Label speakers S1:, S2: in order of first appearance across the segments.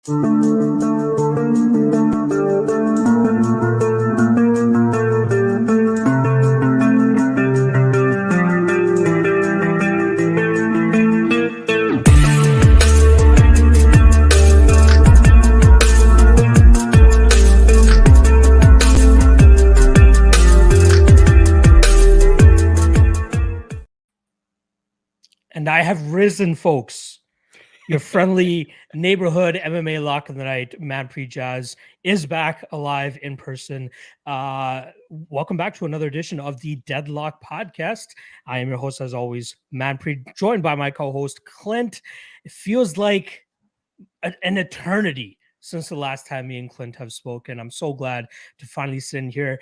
S1: And I have risen, folks. Your friendly neighborhood MMA lock of the night, Manpreet Jazz, is back alive in person. Welcome back to another edition of the Deadlock Podcast. I am your host, as always, Manpreet, joined by my co-host, Clint. It feels like an eternity since the last time me and Clint have spoken. I'm so glad to finally sit in here,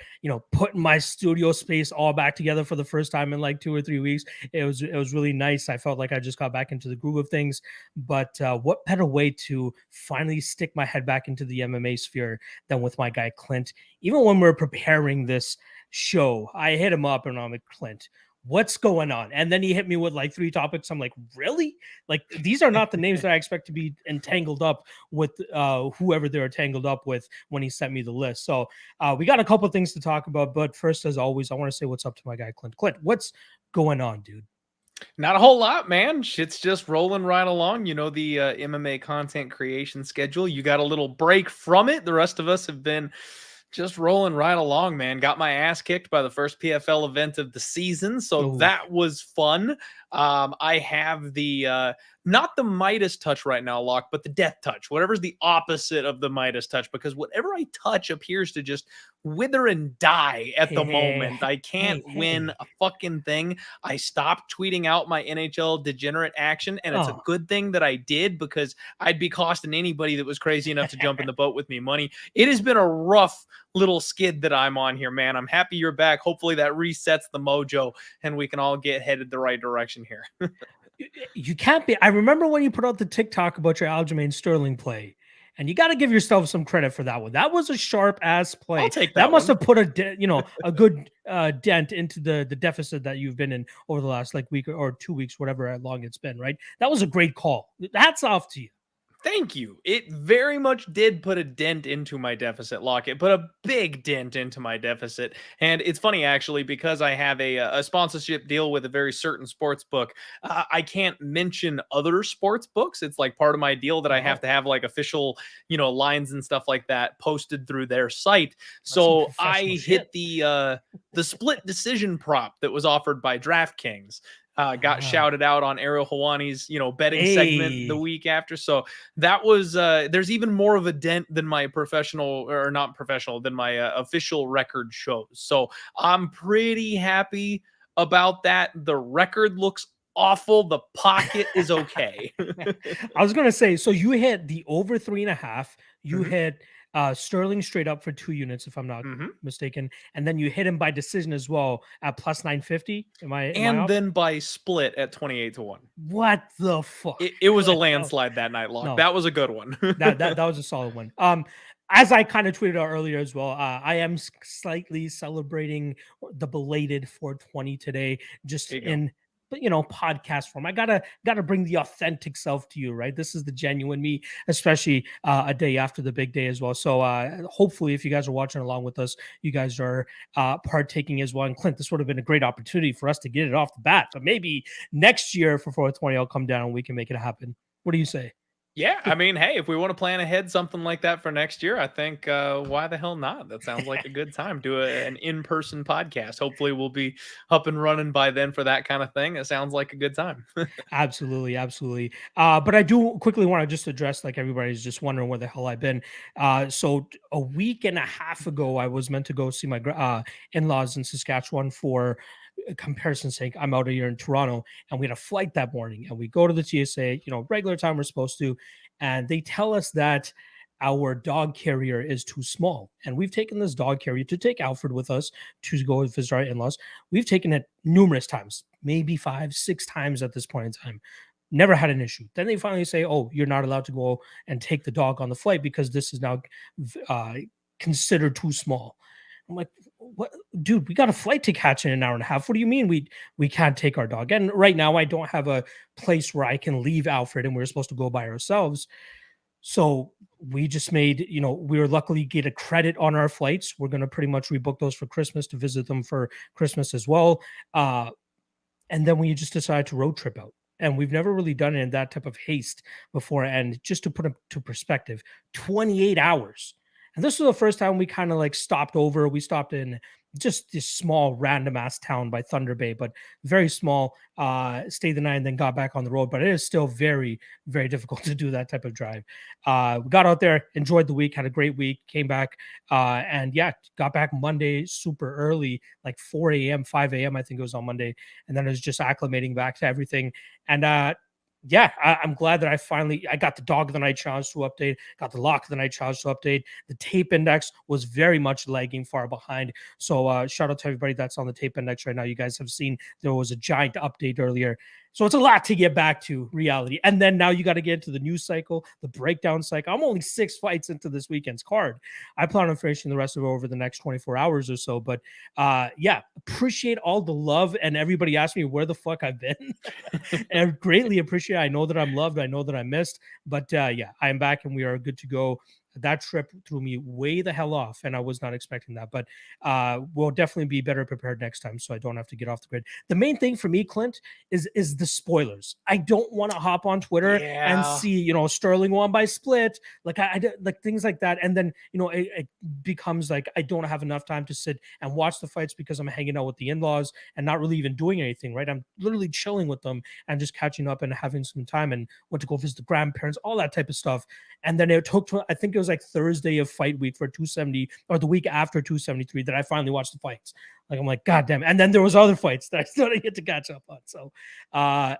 S1: putting my studio space all back together for the first time in like 2 or 3 weeks. It was really nice. I felt like I just got back into the groove of things. But what better way to finally stick my head back into the MMA sphere than with my guy Clint? Even when we're preparing this show, I hit him up and I'm like, Clint, what's going on? And then he hit me with like 3 topics. I'm like, really? Like, these are not the names that I expect to be entangled up with whoever they're tangled up with when he sent me the list. So we got a couple of things to talk about. But first, as always, I want to say what's up to my guy, Clint. Clint, what's going on, dude?
S2: Not a whole lot, man. Shit's just rolling right along. You know, the MMA content creation schedule. You got a little break from it. The rest of us have been just rolling right along, man. Got my ass kicked by the first PFL event of the season, so that was fun. I have the not the Midas touch right now, Locke, but the death touch, whatever's the opposite of the Midas touch, because whatever I touch appears to just wither and die at the moment. I can't win a fucking thing. I stopped tweeting out my NHL degenerate action, and it's a good thing that I did, because I'd be costing anybody that was crazy enough to jump in the boat with me money. It has been a rough little skid that I'm on here, man. I'm happy you're back. Hopefully that resets the mojo and we can all get headed the right direction here.
S1: You can't be. I remember when you put out the TikTok about your Aljamain Sterling play, and you got to give yourself some credit for that one. That was a sharp ass play.
S2: I'll take that.
S1: That must have put a good dent into the deficit that you've been in over the last like week or 2 weeks, whatever long it's been. Right. That was a great call. Hats off to you.
S2: Thank you. It very much did put a dent into my deficit, Locke. It put a big dent into my deficit. And it's funny, actually, because I have a sponsorship deal with a very certain sports book. I can't mention other sports books. It's like part of my deal that I have to have like official, lines and stuff like that posted through their site. So I hit the split decision prop that was offered by DraftKings. Got shouted out on Ariel Hawani's, betting segment the week after. So that was, there's even more of a dent than my than my official record shows. So I'm pretty happy about that. The record looks awful. The pocket is okay.
S1: I was going to say, so you hit the over 3.5, you hit Sterling straight up for 2 units, if I'm not mistaken, and then you hit him by decision as well at plus 950. Am I
S2: then by split at 28-1.
S1: What the fuck?
S2: It was a landslide that night, Locke. No, that was a good one.
S1: that was a solid one. As I kind of tweeted out earlier as well, I am slightly celebrating the belated 420 today, just in podcast form. I gotta bring the authentic self to you, right? This is the genuine me, especially a day after the big day as well. So hopefully, if you guys are watching along with us, you guys are partaking as well. And Clint, this would have been a great opportunity for us to get it off the bat. But maybe next year for 420, I'll come down and we can make it happen. What do you say?
S2: Yeah, I mean, hey, if we want to plan ahead something like that for next year, I think why the hell not? That sounds like a good time. Do an in-person podcast. Hopefully we'll be up and running by then for that kind of thing. It sounds like a good time.
S1: Absolutely. But I do quickly want to just address, like, everybody's just wondering where the hell I've been. So a week and a half ago, I was meant to go see my in-laws in Saskatchewan for comparison's sake. I'm out here in Toronto, and we had a flight that morning, and we go to the TSA, regular time we're supposed to, and they tell us that our dog carrier is too small. And we've taken this dog carrier to take Alfred with us to go visit our in-laws. We've taken it numerous times, maybe 5-6 times at this point in time. Never had an issue. Then they finally say, oh, you're not allowed to go and take the dog on the flight because this is now considered too small. I'm like, what, dude, we got a flight to catch in an hour and a half. What do you mean we can't take our dog? And right now I don't have a place where I can leave Alfred and we're supposed to go by ourselves. So we just made, we were luckily get a credit on our flights. We're going to pretty much rebook those for Christmas to visit them for Christmas as well. And then we just decided to road trip out. And we've never really done it in that type of haste before. And just to put it to perspective, 28 hours. And this was the first time we kind of like stopped over. We stopped in just this small random ass town by Thunder Bay, but very small. Stayed the night and then got back on the road. But it is still very, very difficult to do that type of drive. We got out there, enjoyed the week, had a great week, came back, and yeah, got back Monday super early, like 4 a.m., 5 a.m. I think it was on Monday, and then it was just acclimating back to everything. And yeah, I'm glad that I got the dog of the night challenge to update, got the lock of the night challenge to update. The tape index was very much lagging far behind. So shout out to everybody that's on the tape index right now. You guys have seen there was a giant update earlier. So it's a lot to get back to reality. And then now you got to get into the news cycle, the breakdown cycle. I'm only 6 fights into this weekend's card. I plan on finishing the rest of it over the next 24 hours or so. But yeah, appreciate all the love. And everybody asked me where the fuck I've been. And I greatly appreciate it. I know that I'm loved. I know that I missed. But yeah, I am back and we are good to go. That trip threw me way the hell off, and I was not expecting that. But we'll definitely be better prepared next time, so I don't have to get off the grid. The main thing for me, Clint, is the spoilers. I don't want to hop on Twitter and see Sterling won by split, like I like things like that, and then it becomes like I don't have enough time to sit and watch the fights because I'm hanging out with the in-laws and not really even doing anything. Right, I'm literally chilling with them and just catching up and having some time, and went to go visit the grandparents, all that type of stuff. And then it took, I think it was like Thursday of fight week for 270, or the week after 273, that I finally watched the fights. Like, I'm like, God damn it. And then there was other fights that I still didn't get to catch up on. So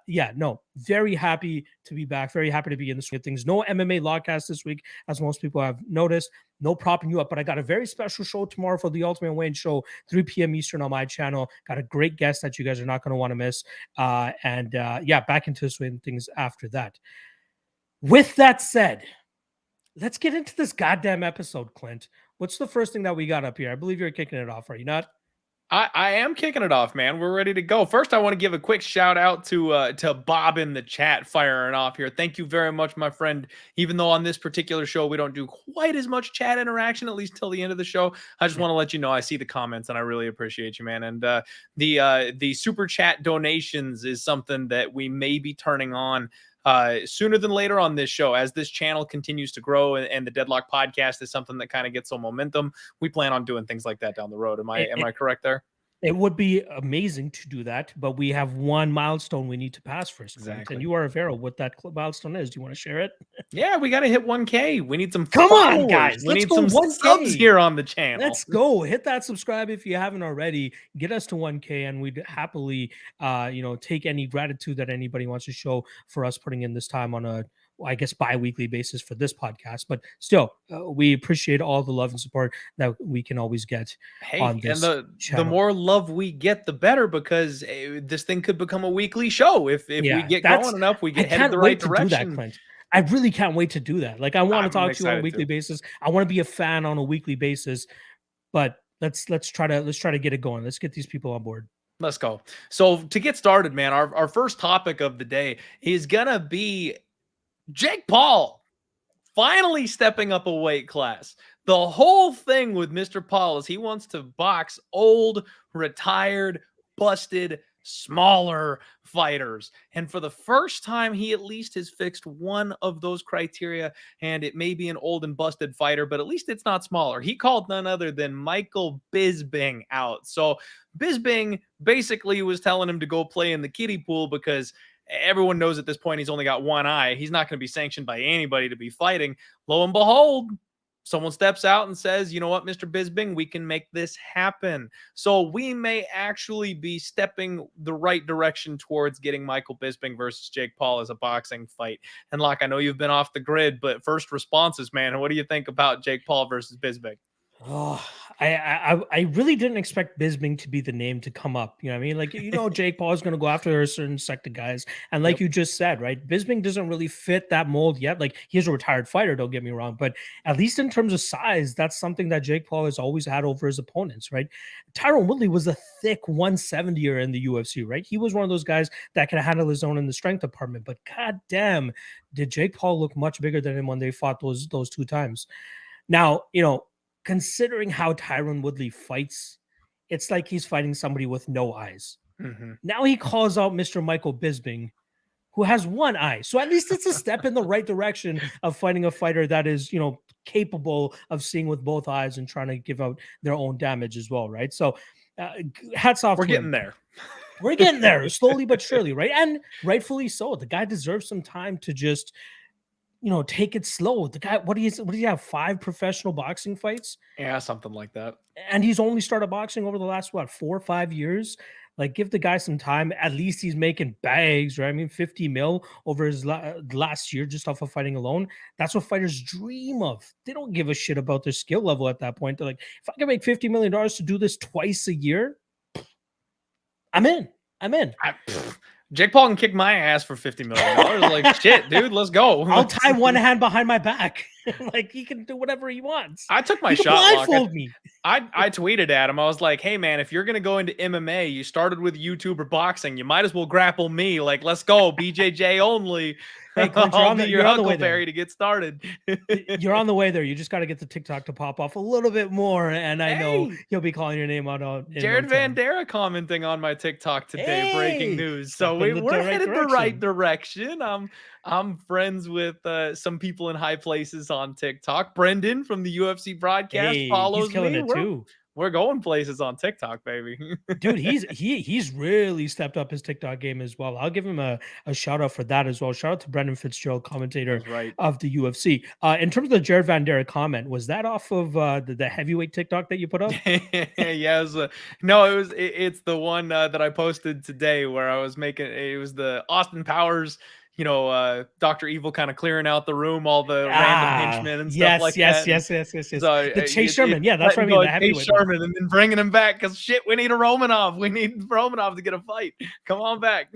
S1: yeah, no, very happy to be back. Very happy to be in the swing of things. No MMA Lawcast this week, as most people have noticed. No propping you up, but I got a very special show tomorrow for the Ultimate Wayne Show, 3 p.m. Eastern on my channel. Got a great guest that you guys are not going to want to miss. And yeah, back into the swing of things after that. With that said, let's get into this goddamn episode, Clint. What's the first thing that we got up here? I believe you're kicking it off, are you not?
S2: I am kicking it off, man. We're ready to go. First, I want to give a quick shout out to Bob in the chat firing off here. Thank you very much, my friend. Even though on this particular show we don't do quite as much chat interaction, at least till the end of the show, I just want to let you know I see the comments and I really appreciate you, man. And the super chat donations is something that we may be turning on sooner than later on this show. As this channel continues to grow and the Deadlock podcast is something that kind of gets some momentum, we plan on doing things like that down the road. Am I correct there?
S1: It would be amazing to do that, but we have one milestone we need to pass first.
S2: Exactly.
S1: And you are aware of what that milestone is. Do you want to share it?
S2: Yeah, we got to hit 1K. We need some
S1: Come on, guys.
S2: We
S1: Let's
S2: need
S1: go
S2: some
S1: 1K.
S2: subs here on the channel.
S1: Let's go. Hit that subscribe if you haven't already. Get us to 1K, and we'd happily take any gratitude that anybody wants to show for us putting in this time on a, I guess, bi-weekly basis for this podcast. But still, we appreciate all the love and support that we can always get on this
S2: and
S1: channel.
S2: The more love we get, the better, because this thing could become a weekly show. If we get going enough, we get headed the right direction.
S1: Do that, Clint. I really can't wait to do that. Like, I want to talk to you on a weekly basis. I want to be a fan on a weekly basis. But let's try to get it going. Let's get these people on board.
S2: Let's go. So to get started, man, our first topic of the day is gonna be Jake Paul finally stepping up a weight class. The whole thing with Mr. Paul is he wants to box old, retired, busted, smaller fighters. And for the first time, he at least has fixed one of those criteria. And it may be an old and busted fighter, but at least it's not smaller. He called none other than Michael Bisping out. So Bisping basically was telling him to go play in the kiddie pool because everyone knows at this point he's only got one eye. He's not going to be sanctioned by anybody to be fighting. Lo and behold, someone steps out and says, you know what, Mr. Bisping, we can make this happen. So we may actually be stepping the right direction towards getting Michael Bisping versus Jake Paul as a boxing fight. And Locke, I know you've been off the grid, but first responses, man, what do you think about Jake Paul versus Bisping?
S1: Oh, I really didn't expect Bisping to be the name to come up. You know what I mean? Like, Jake Paul is going to go after a certain sect of guys. And like
S2: Yep.
S1: you just said, right? Bisping doesn't really fit that mold yet. Like, he's a retired fighter, don't get me wrong. But at least in terms of size, that's something that Jake Paul has always had over his opponents, right? Tyron Woodley was a thick 170er in the UFC, right? He was one of those guys that could handle his own in the strength department. But goddamn, did Jake Paul look much bigger than him when they fought those 2 times. Now, considering how Tyron Woodley fights, it's like he's fighting somebody with no eyes.
S2: Mm-hmm.
S1: Now he calls out Mr. Michael Bisping, who has one eye. So at least it's a step in the right direction of fighting a fighter that is, capable of seeing with both eyes and trying to give out their own damage as well, right? So hats off
S2: We're
S1: to
S2: getting
S1: him.
S2: there.
S1: We're getting there slowly but surely, right? And rightfully so. The guy deserves some time to just take it slow. The guy, what do you have? 5 professional boxing fights?
S2: Yeah, something like that.
S1: And he's only started boxing over the last, 4 or 5 years? Like, give the guy some time. At least he's making bags, right? I mean, 50 mil over his last year just off of fighting alone. That's what fighters dream of. They don't give a shit about their skill level at that point. They're like, if I can make $50 million to do this twice a year, I'm in.
S2: Jake Paul can kick my ass for $50 million. Like, shit, dude, let's go.
S1: I'll tie one hand behind my back. Like, he can do whatever he wants.
S2: I took my shot. Blindfold me. I tweeted at him. I was like, hey, man, if you're going to go into MMA, you started with YouTube or boxing. You might as well grapple me. Like, let's go. BJJ only.
S1: Hey, Clint, you're on the way
S2: there to get started.
S1: You're on the way there. You just got to get the TikTok to pop off a little bit more, and I know he'll be calling your name out.
S2: Jared Van Dera commenting on my TikTok today. Breaking news. So we're headed the right direction. I'm friends with some people in high places on TikTok. Brendan from the UFC broadcast follows
S1: he's killing
S2: me.
S1: It too.
S2: We're going places on TikTok, baby.
S1: Dude, he's really stepped up his TikTok game as well. I'll give him a shout out for that as well. Shout out to Brendan Fitzgerald, commentator of the UFC. In terms of the Jared Van Dera comment, was that off of the heavyweight TikTok that you put up?
S2: Yeah, it's the one that I posted today where I was making. It was the Austin Powers. Dr. Evil kind of clearing out the room, all the random henchmen and stuff like that.
S1: Yes. So, the Chase
S2: Sherman.
S1: Yeah, that's what I mean. The heavyweight
S2: Chase Sherman, and then bringing him back because shit, we need a Romanov. We need Romanov to get a fight. Come on back.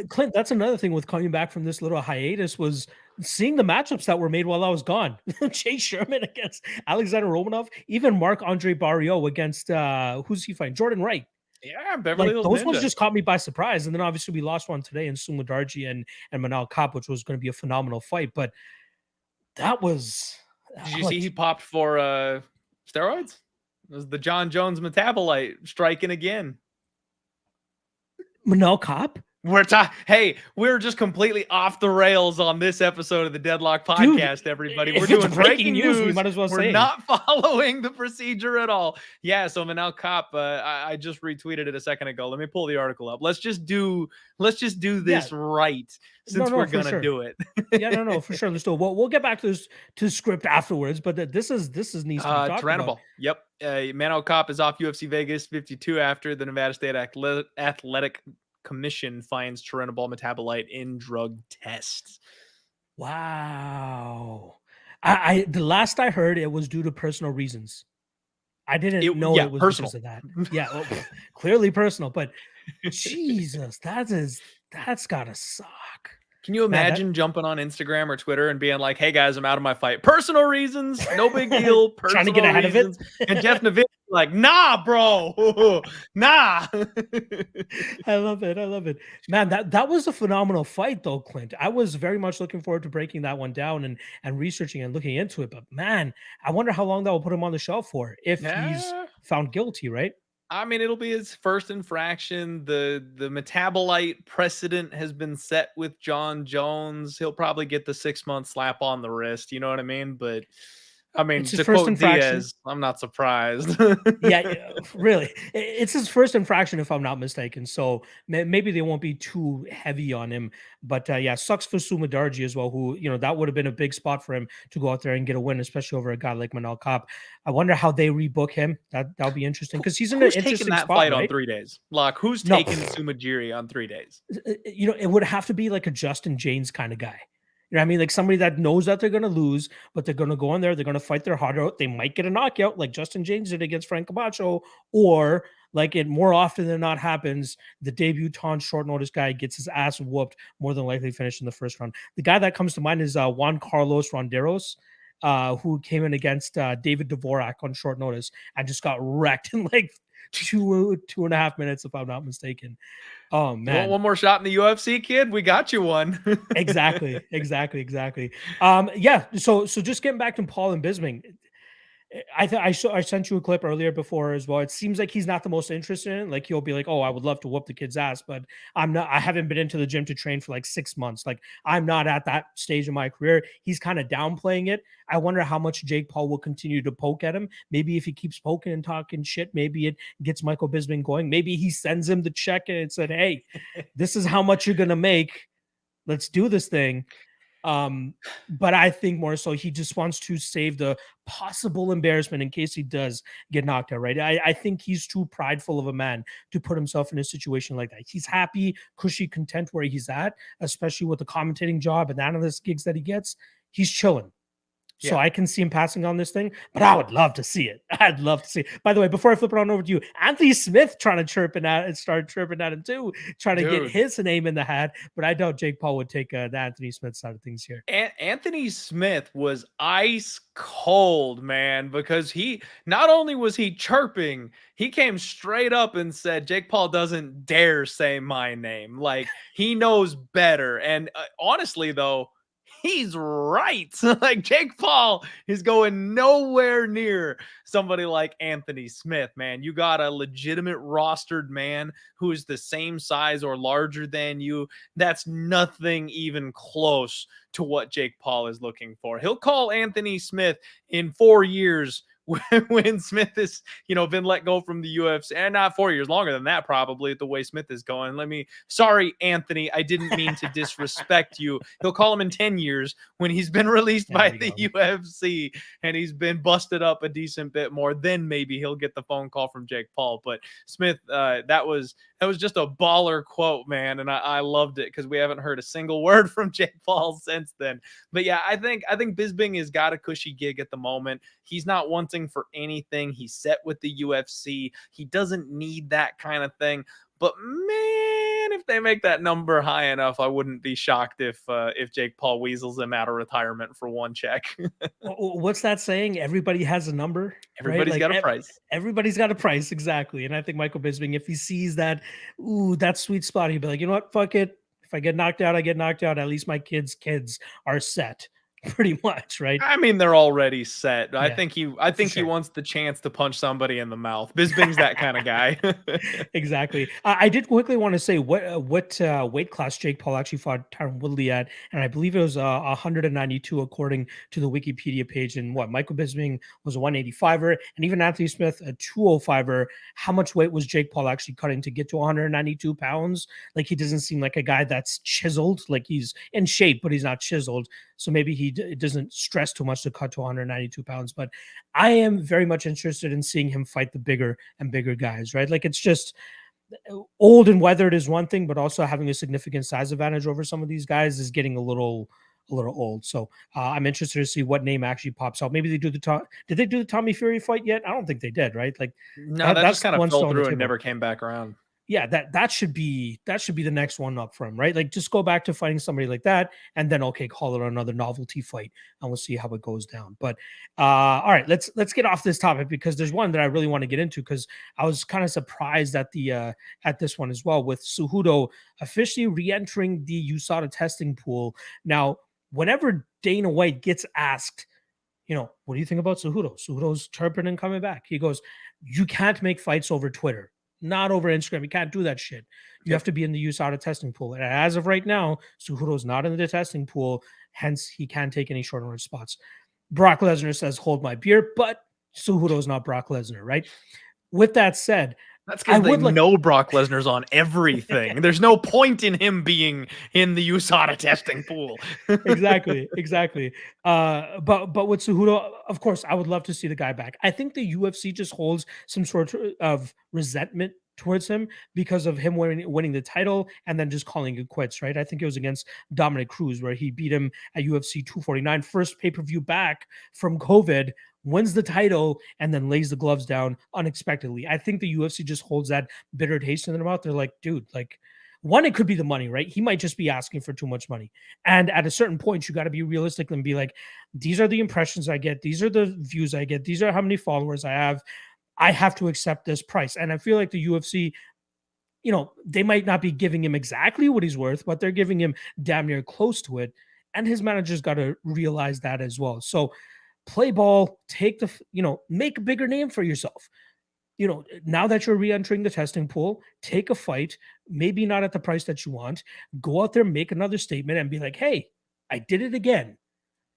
S1: Clint, that's another thing with coming back from this little hiatus was seeing the matchups that were made while I was gone. Chase Sherman against Alexander Romanov, even Marc-Andre Barriault against who's he fighting? Jordan Wright.
S2: Yeah, Beverly Hills
S1: those
S2: Ninja.
S1: ones just caught me by surprise. And then obviously we lost one today in Sumadarji and Manal Kape, which was going to be a phenomenal fight. But that was...
S2: Did you see he popped for steroids? It was the Jon Jones metabolite striking again.
S1: Manal Kape?
S2: We're just completely off the rails on this episode of the Deadlock Podcast, everybody. We're doing breaking news.
S1: We might as well say
S2: we're not following the procedure at all. Yeah, so Manal Kape, I just retweeted it a second ago. Let me pull the article up. Let's just do this right since we're gonna do it.
S1: No, for sure. Let's do it. We'll get back to script afterwards, but this needs to be talked about.
S2: Yep. Manal Kape is off UFC Vegas 52 after the Nevada State Athletic Commission finds Turinabol metabolite in drug tests.
S1: Wow. The last I heard, it was due to personal reasons. I didn't know it was
S2: personal.
S1: Because of that. Yeah, well, clearly personal, but Jesus, that's gotta suck.
S2: Can you imagine jumping on Instagram or Twitter and being like, hey guys, I'm out of my fight. Personal reasons, no big deal.
S1: Trying to get ahead of it.
S2: And Jeff Navid like, nah, bro. Nah.
S1: I love it. Man, that was a phenomenal fight though, Clint. I was very much looking forward to breaking that one down and researching and looking into it. But man, I wonder how long that will put him on the shelf for if he's found guilty, right?
S2: I mean, it'll be his first infraction. The metabolite precedent has been set with Jon Jones. He'll probably get the 6-month slap on the wrist. You know what I mean? But I mean, to quote Diaz, I'm not surprised.
S1: Yeah, really. It's his first infraction, if I'm not mistaken. So maybe they won't be too heavy on him. But yeah, sucks for Sumadarji as well, who, that would have been a big spot for him to go out there and get a win, especially over a guy like Manal Kape. I wonder how they rebook him. That'll be interesting because he's in an interesting
S2: that
S1: spot,
S2: fight
S1: right?
S2: on 3 days. Lock, who's taking Sumajiri on 3 days?
S1: It would have to be like a Justin James kind of guy. You know what I mean? Like somebody that knows that they're going to lose, but they're going to go in there. They're going to fight their heart out. They might get a knockout like Justin James did against Frank Camacho, or like it more often than not happens, the debutant short notice guy gets his ass whooped, more than likely finished in the first round. The guy that comes to mind is Juan Carlos Ronderos, who came in against David Dvorak on short notice and just got wrecked in like 2.5 minutes, if I'm not mistaken. Oh
S2: You want
S1: man.
S2: one more shot in the UFC, kid? We got you one.
S1: Exactly. Yeah. So just getting back to Paul and Bisping, I sent you a clip earlier before as well. It seems like he's not the most interested in it. Like he'll be like, "Oh, I would love to whoop the kid's ass, but I'm not. I haven't been into the gym to train for like 6 months. Like I'm not at that stage of my career." He's kind of downplaying it. I wonder how much Jake Paul will continue to poke at him. Maybe if he keeps poking and talking shit, maybe it gets Michael Bisping going. Maybe he sends him the check and it said, "Hey, this is how much you're gonna make. Let's do this thing." But I think more so he just wants to save the possible embarrassment in case he does get knocked out, right? I think he's too prideful of a man to put himself in a situation like that. He's happy, cushy, content where he's at, especially with the commentating job and the analyst gigs that he gets. He's chilling. So
S2: Yeah.
S1: I can see him passing on this thing, but I would love to see it. I'd love to see it. By the way, before I flip it on over to you, Anthony Smith trying to start chirping at him too, trying to get
S2: Dude.
S1: his name in the hat. But I doubt Jake Paul would take the Anthony Smith side of things here.
S2: Anthony Smith was ice cold, man, because he not only was he chirping, he came straight up and said, Jake Paul doesn't dare say my name. Like he knows better. And honestly, though, he's right. Like Jake Paul is going nowhere near somebody like Anthony Smith, man. You got a legitimate rostered man who is the same size or larger than you. That's nothing even close to what Jake Paul is looking for. He'll call Anthony Smith in 4 years when Smith is, been let go from the UFC, and not 4 years, longer than that, probably, the way Smith is going. Sorry, Anthony, I didn't mean to disrespect you. He'll call him in 10 years when he's been released by the UFC and he's been busted up a decent bit more. Then maybe he'll get the phone call from Jake Paul. But Smith, that was just a baller quote, man, and I loved it because we haven't heard a single word from Jake Paul since then. But yeah, I think Bisping has got a cushy gig at the moment. He's not wanting for anything. He's set with the UFC. He doesn't need that kind of thing. But man, if they make that number high enough, I wouldn't be shocked if Jake Paul weasels him out of retirement for one check.
S1: What's that saying? Everybody has a number.
S2: Everybody's
S1: right?
S2: got a price.
S1: Everybody's got a price, exactly. And I think Michael Bisping, if he sees that, that sweet spot, he'd be like, you know what, fuck it. If I get knocked out, I get knocked out. At least my kids are set. Pretty much, right?
S2: I mean, they're already set. I
S1: Yeah,
S2: think he wants the chance to punch somebody in the mouth. Bisping's that kind of guy.
S1: Exactly. I did quickly want to say what weight class Jake Paul actually fought Tyron Woodley at, and I believe it was 192 according to the Wikipedia page. And what Michael Bisping was a 185er, and even Anthony Smith a 205er. How much weight was Jake Paul actually cutting to get to 192 pounds? Like he doesn't seem like a guy that's chiseled. Like he's in shape, but he's not chiseled. So maybe it doesn't stress too much to cut to 192 pounds. But I am very much interested in seeing him fight the bigger and bigger guys, right? Like it's just old and weathered is one thing, but also having a significant size advantage over some of these guys is getting a little old. So I'm interested to see what name actually pops out. Maybe did they do the Tommy Fury fight yet? I don't think they did, right? Like
S2: no, that just kind of fell through and never came back around.
S1: Yeah, that should be the next one up from, right? Like just go back to fighting somebody like that and then okay, call it another novelty fight and we'll see how it goes down. But all right, let's get off this topic because there's one that I really want to get into because I was kind of surprised at this one as well, with Cejudo officially re-entering the USADA testing pool. Now, whenever Dana White gets asked, what do you think about Cejudo? Cejudo's chirping and coming back. He goes, you can't make fights over Twitter. Not over Instagram. You can't do that shit. You have to be in the USADA testing pool. And as of right now, Cejudo's not in the testing pool. Hence, he can't take any short range spots. Brock Lesnar says, hold my beer, but Cejudo's not Brock Lesnar, right? With that said,
S2: that's because they know Brock Lesnar's on everything. There's no point in him being in the USADA testing pool.
S1: Exactly. But with Cejudo, of course, I would love to see the guy back. I think the UFC just holds some sort of resentment towards him because of him winning the title and then just calling it quits, right? I think it was against Dominic Cruz where he beat him at UFC 249, first pay-per-view back from COVID, wins the title, and then lays the gloves down unexpectedly. I think the UFC just holds that bitter taste in their mouth. They're like, dude, like, one, it could be the money, right? He might just be asking for too much money. And at a certain point, you got to be realistic and be like, these are the impressions I get. These are the views I get. These are how many followers I have. I have to accept this price. And I feel like the UFC, they might not be giving him exactly what he's worth, but they're giving him damn near close to it. And his manager's got to realize that as well. So play ball, make a bigger name for yourself. Now that you're re-entering the testing pool, take a fight, maybe not at the price that you want, go out there, make another statement and be like, hey, I did it again.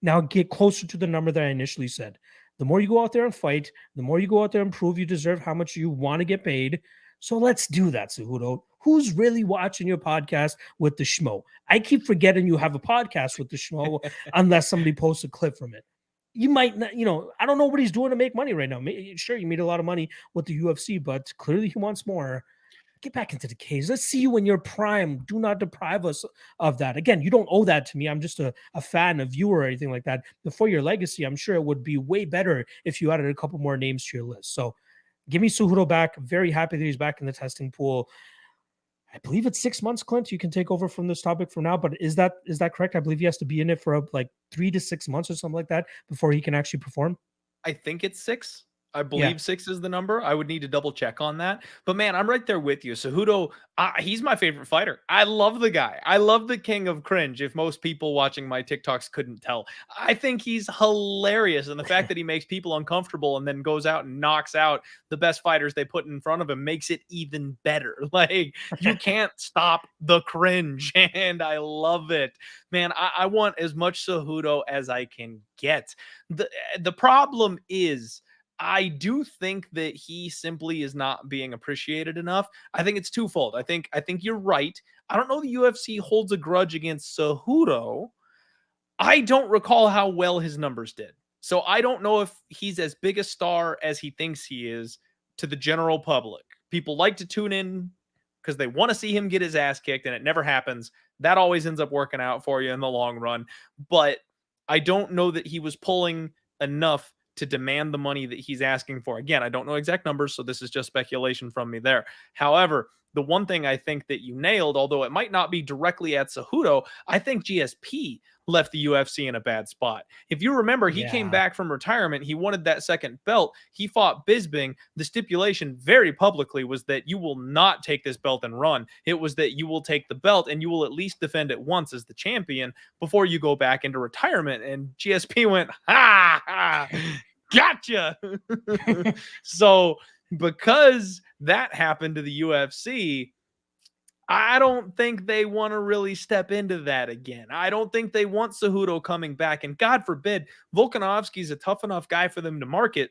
S1: Now get closer to the number that I initially said. The more you go out there and fight, the more you go out there and prove you deserve how much you want to get paid. So let's do that, Cejudo. Who's really watching your podcast with the schmo? I keep forgetting you have a podcast with the schmo unless somebody posts a clip from it. You might not, I don't know what he's doing to make money right now. Sure, you made a lot of money with the UFC, but clearly he wants more. Get back into the cage. Let's see you in your prime. Do not deprive us of that. Again, you don't owe that to me. I'm just a fan, a viewer, or anything like that. But for your legacy, I'm sure it would be way better if you added a couple more names to your list. So give me Cejudo back. Very happy that he's back in the testing pool. I believe it's 6 months, Clint. You can take over from this topic from now, but is that correct? I believe he has to be in it for like 3 to 6 months or something like that before he can actually perform.
S2: I think it's 6. I believe 6 is the number. I would need to double check on that. But man, I'm right there with you. Cejudo, he's my favorite fighter. I love the guy. I love the king of cringe. If most people watching my TikToks couldn't tell, I think he's hilarious. And the fact that he makes people uncomfortable and then goes out and knocks out the best fighters they put in front of him makes it even better. Like, you can't stop the cringe. And I love it. Man, I want as much Cejudo as I can get. The problem is, I do think that he simply is not being appreciated enough. I think it's twofold. I think you're right. I don't know the UFC holds a grudge against Cejudo. I don't recall how well his numbers did. So I don't know if he's as big a star as he thinks he is to the general public. People like to tune in because they want to see him get his ass kicked, and it never happens. That always ends up working out for you in the long run. But I don't know that he was pulling enough to demand the money that he's asking for. Again, I don't know exact numbers, so this is just speculation from me there. However, the one thing I think that you nailed, although it might not be directly at Cejudo, I think GSP left the UFC in a bad spot. If you remember, he came back from retirement. He wanted that second belt. He fought Bisping. The stipulation very publicly was that you will not take this belt and run. It was that you will take the belt and you will at least defend it once as the champion before you go back into retirement. And GSP went, ha, gotcha. So because that happened to the UFC, I don't think they want to really step into that again. I don't think they want Cejudo coming back. And God forbid, Volkanovski's a tough enough guy for them to market.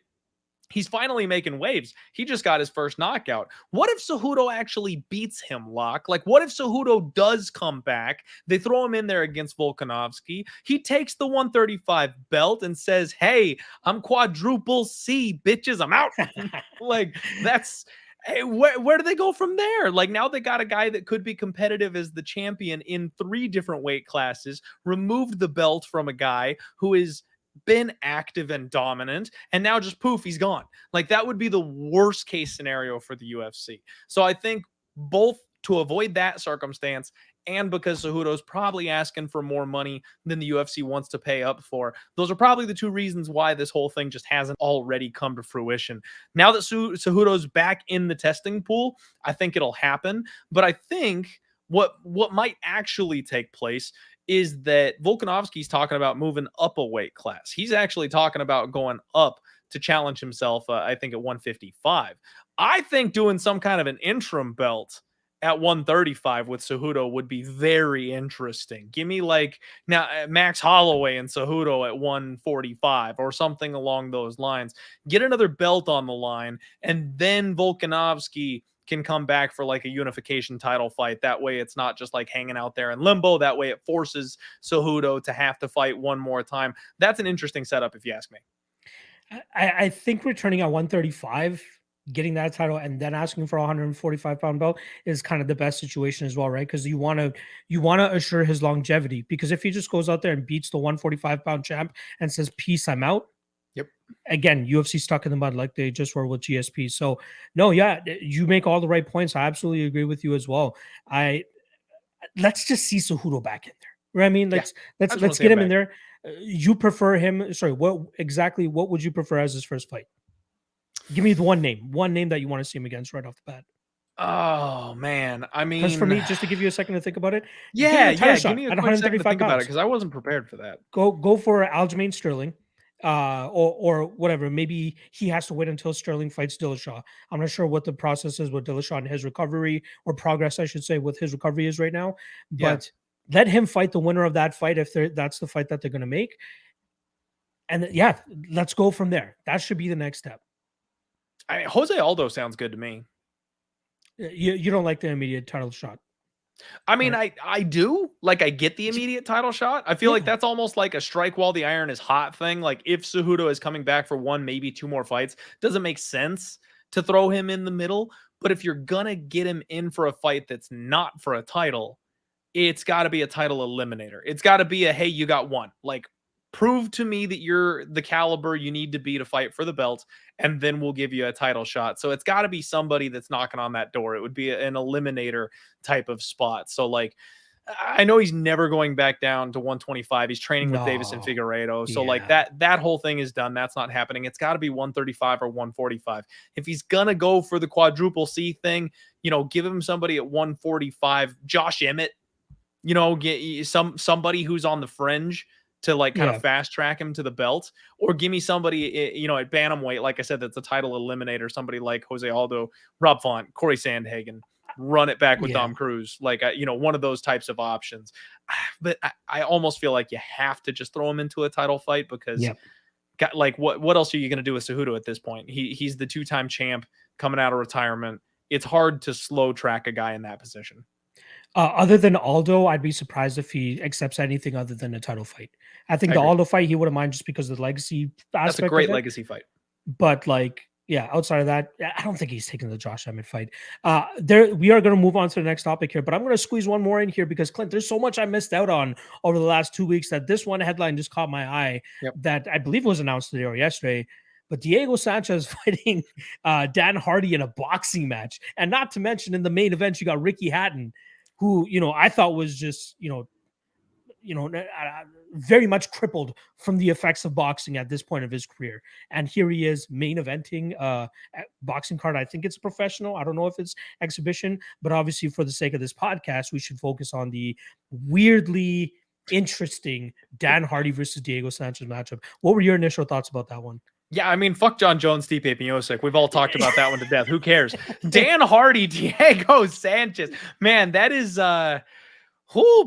S2: He's finally making waves. He just got his first knockout. What if Cejudo actually beats him, Locke? Like, what if Cejudo does come back? They throw him in there against Volkanovski. He takes the 135 belt and says, hey, I'm quadruple C, bitches. I'm out. Like, that's... Hey, where do they go from there? Like, now they got a guy that could be competitive as the champion in 3 different weight classes, removed the belt from a guy who is been active and dominant, and now just poof, he's gone. Like, that would be the worst case scenario for the UFC. So I think both to avoid that circumstance and because Cejudo's probably asking for more money than the UFC wants to pay up for, those are probably the 2 reasons why this whole thing just hasn't already come to fruition. Now that Cejudo's back in the testing pool, I think it'll happen. But I think what might actually take place is that Volkanovski's talking about moving up a weight class. He's actually talking about going up to challenge himself, I think, at 155. I think doing some kind of an interim belt at 135 with Cejudo would be very interesting. Give me like now Max Holloway and Cejudo at 145 or something along those lines. Get another belt on the line, and then Volkanovski can come back for like a unification title fight. That way it's not just like hanging out there in limbo. That way it forces Cejudo to have to fight one more time. That's an interesting setup if you ask me.
S1: I think returning at 135 getting that title and then asking for a 145-pound belt is kind of the best situation as well, right? Because you want to assure his longevity. Because if he just goes out there and beats the 145-pound champ and says, "Peace, I'm out,"
S2: Yep.
S1: again, UFC stuck in the mud like they just were with GSP. So no, yeah, you make all the right points. I absolutely agree with you as well. Let's just see Cejudo back in there. Right? I mean,
S2: Yeah.
S1: let's get him in there. You prefer him? Sorry, what would you prefer as his first fight? Give me the one name that you want to see him against right off the bat.
S2: Oh man, I
S1: Because for
S2: mean,
S1: me, just to give you a second to think about it, give him
S2: yeah,
S1: a title
S2: give
S1: shot
S2: me a
S1: at
S2: quick second to
S1: 135
S2: think about it
S1: pounds.
S2: because I wasn't prepared for that.
S1: Go for Aljamain Sterling, or whatever. Maybe he has to wait until Sterling fights Dillashaw. I'm not sure what the process is with Dillashaw and his recovery, or progress, I should say, with his recovery is right now.
S2: Yeah.
S1: But let him fight the winner of that fight if that's the fight that they're going to make. And yeah, let's go from there. That should be the next step.
S2: Jose Aldo sounds good to me.
S1: You don't like the immediate title shot.
S2: I mean, right? I do. Like, I get the immediate title shot. I feel like that's almost like a strike while the iron is hot thing. Like, if Cejudo is coming back for one, maybe two more fights, doesn't make sense to throw him in the middle. But if you're gonna get him in for a fight that's not for a title, it's got to be a title eliminator. It's got to be a, hey, you got one. Like, prove to me that you're the caliber you need to be to fight for the belt, and then we'll give you a title shot. So it's got to be somebody that's knocking on that door. It would be an eliminator type of spot. So, like, I know he's never going back down to 125. He's training with Davis and Figueiredo. So like that whole thing is done. That's not happening. It's got to be 135 or 145. If he's going to go for the quadruple C thing, give him somebody at 145, Josh Emmett, get somebody who's on the fringe to like kind of fast track him to the belt, or give me somebody, at bantamweight, like I said, that's a title eliminator, somebody like Jose Aldo, Rob Font, Corey Sandhagen, run it back with Dom Cruz, like, one of those types of options. But I almost feel like you have to just throw him into a title fight because what else are you going to do with Cejudo at this point? He's the two-time champ coming out of retirement. It's hard to slow track a guy in that position.
S1: Other than Aldo, I'd be surprised if he accepts anything other than a title fight. I think the Aldo fight he wouldn't mind just because of the legacy aspect.
S2: That's a great legacy fight.
S1: But outside of that, I don't think he's taking the Josh Emmett fight. We are going to move on to the next topic here, but I'm going to squeeze one more in here because, Clint, there's so much I missed out on over the last 2 weeks that this one headline just caught my eye that I believe was announced today or yesterday. But Diego Sanchez fighting Dan Hardy in a boxing match. And not to mention in the main event, you got Ricky Hatton, who, I thought was just, very much crippled from the effects of boxing at this point of his career. And here he is main eventing boxing card. I think it's professional. I don't know if it's exhibition, but obviously for the sake of this podcast, we should focus on the weirdly interesting Dan Hardy versus Diego Sanchez matchup. What were your initial thoughts about that one?
S2: Yeah, I mean, fuck Jon Jones, Stipe Miocic. We've all talked about that one to death. Who cares? Dan Hardy, Diego Sanchez. Man, that is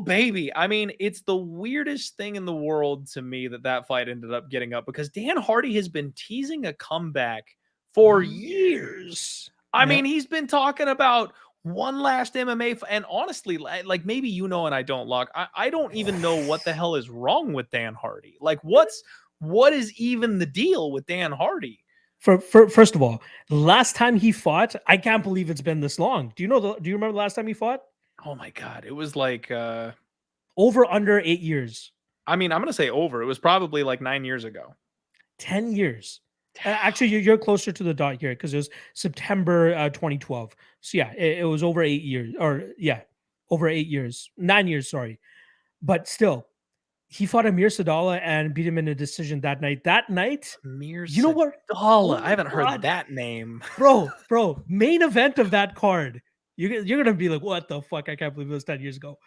S2: baby. I mean, it's the weirdest thing in the world to me that fight ended up getting up because Dan Hardy has been teasing a comeback for years. I mean, he's been talking about one last MMA and honestly, like maybe and I don't, Locke. I don't even know what the hell is wrong with Dan Hardy. Like, what is even the deal with Dan Hardy?
S1: First of all, the last time he fought, I can't believe it's been this long. Do you remember the last time he fought?
S2: Oh my God. It was like
S1: over under 8 years.
S2: I mean, I'm going to say over. It was probably like 9 years ago.
S1: 10 years. Actually, you're closer to the dot here because it was September 2012. So yeah, it was over 8 years over 8 years, 9 years. Sorry. But still, he fought Amir Sadallah and beat him in a decision that night.
S2: Amir
S1: you know what?
S2: Sadallah. I haven't heard that name.
S1: Bro, main event of that card. You're going to be like, what the fuck? I can't believe it was 10 years ago.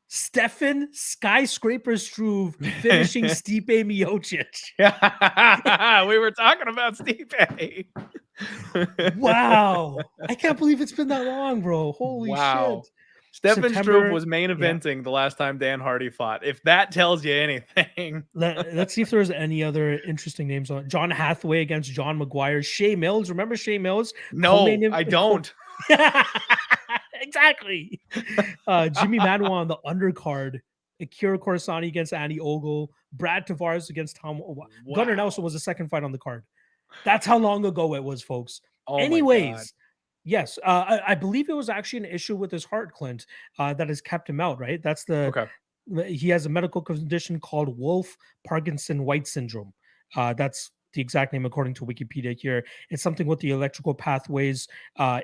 S1: Stefan Skyscraper Struve finishing Stipe Miocic.
S2: We were talking about Stipe.
S1: Wow. I can't believe it's been that long, bro. Holy shit.
S2: Stefan Struve was main eventing the last time Dan Hardy fought. If that tells you anything.
S1: Let's see if there's any other interesting names on it. John Hathaway against John McGuire. Shea Mills. Remember Shea Mills?
S2: No, I don't.
S1: Exactly. Jimmy Manuwa on the undercard. Akira Corsani against Andy Ogle. Brad Tavares against Tom. Wow. Gunnar Nelson was the second fight on the card. That's how long ago it was, folks.
S2: Oh my God.
S1: Anyways, yes, I believe it was actually an issue with his heart, Clint, that has kept him out. Right, that's
S2: Okay.
S1: he has a medical condition called Wolf Parkinson White syndrome. That's the exact name according to Wikipedia here. It's something with the electrical pathways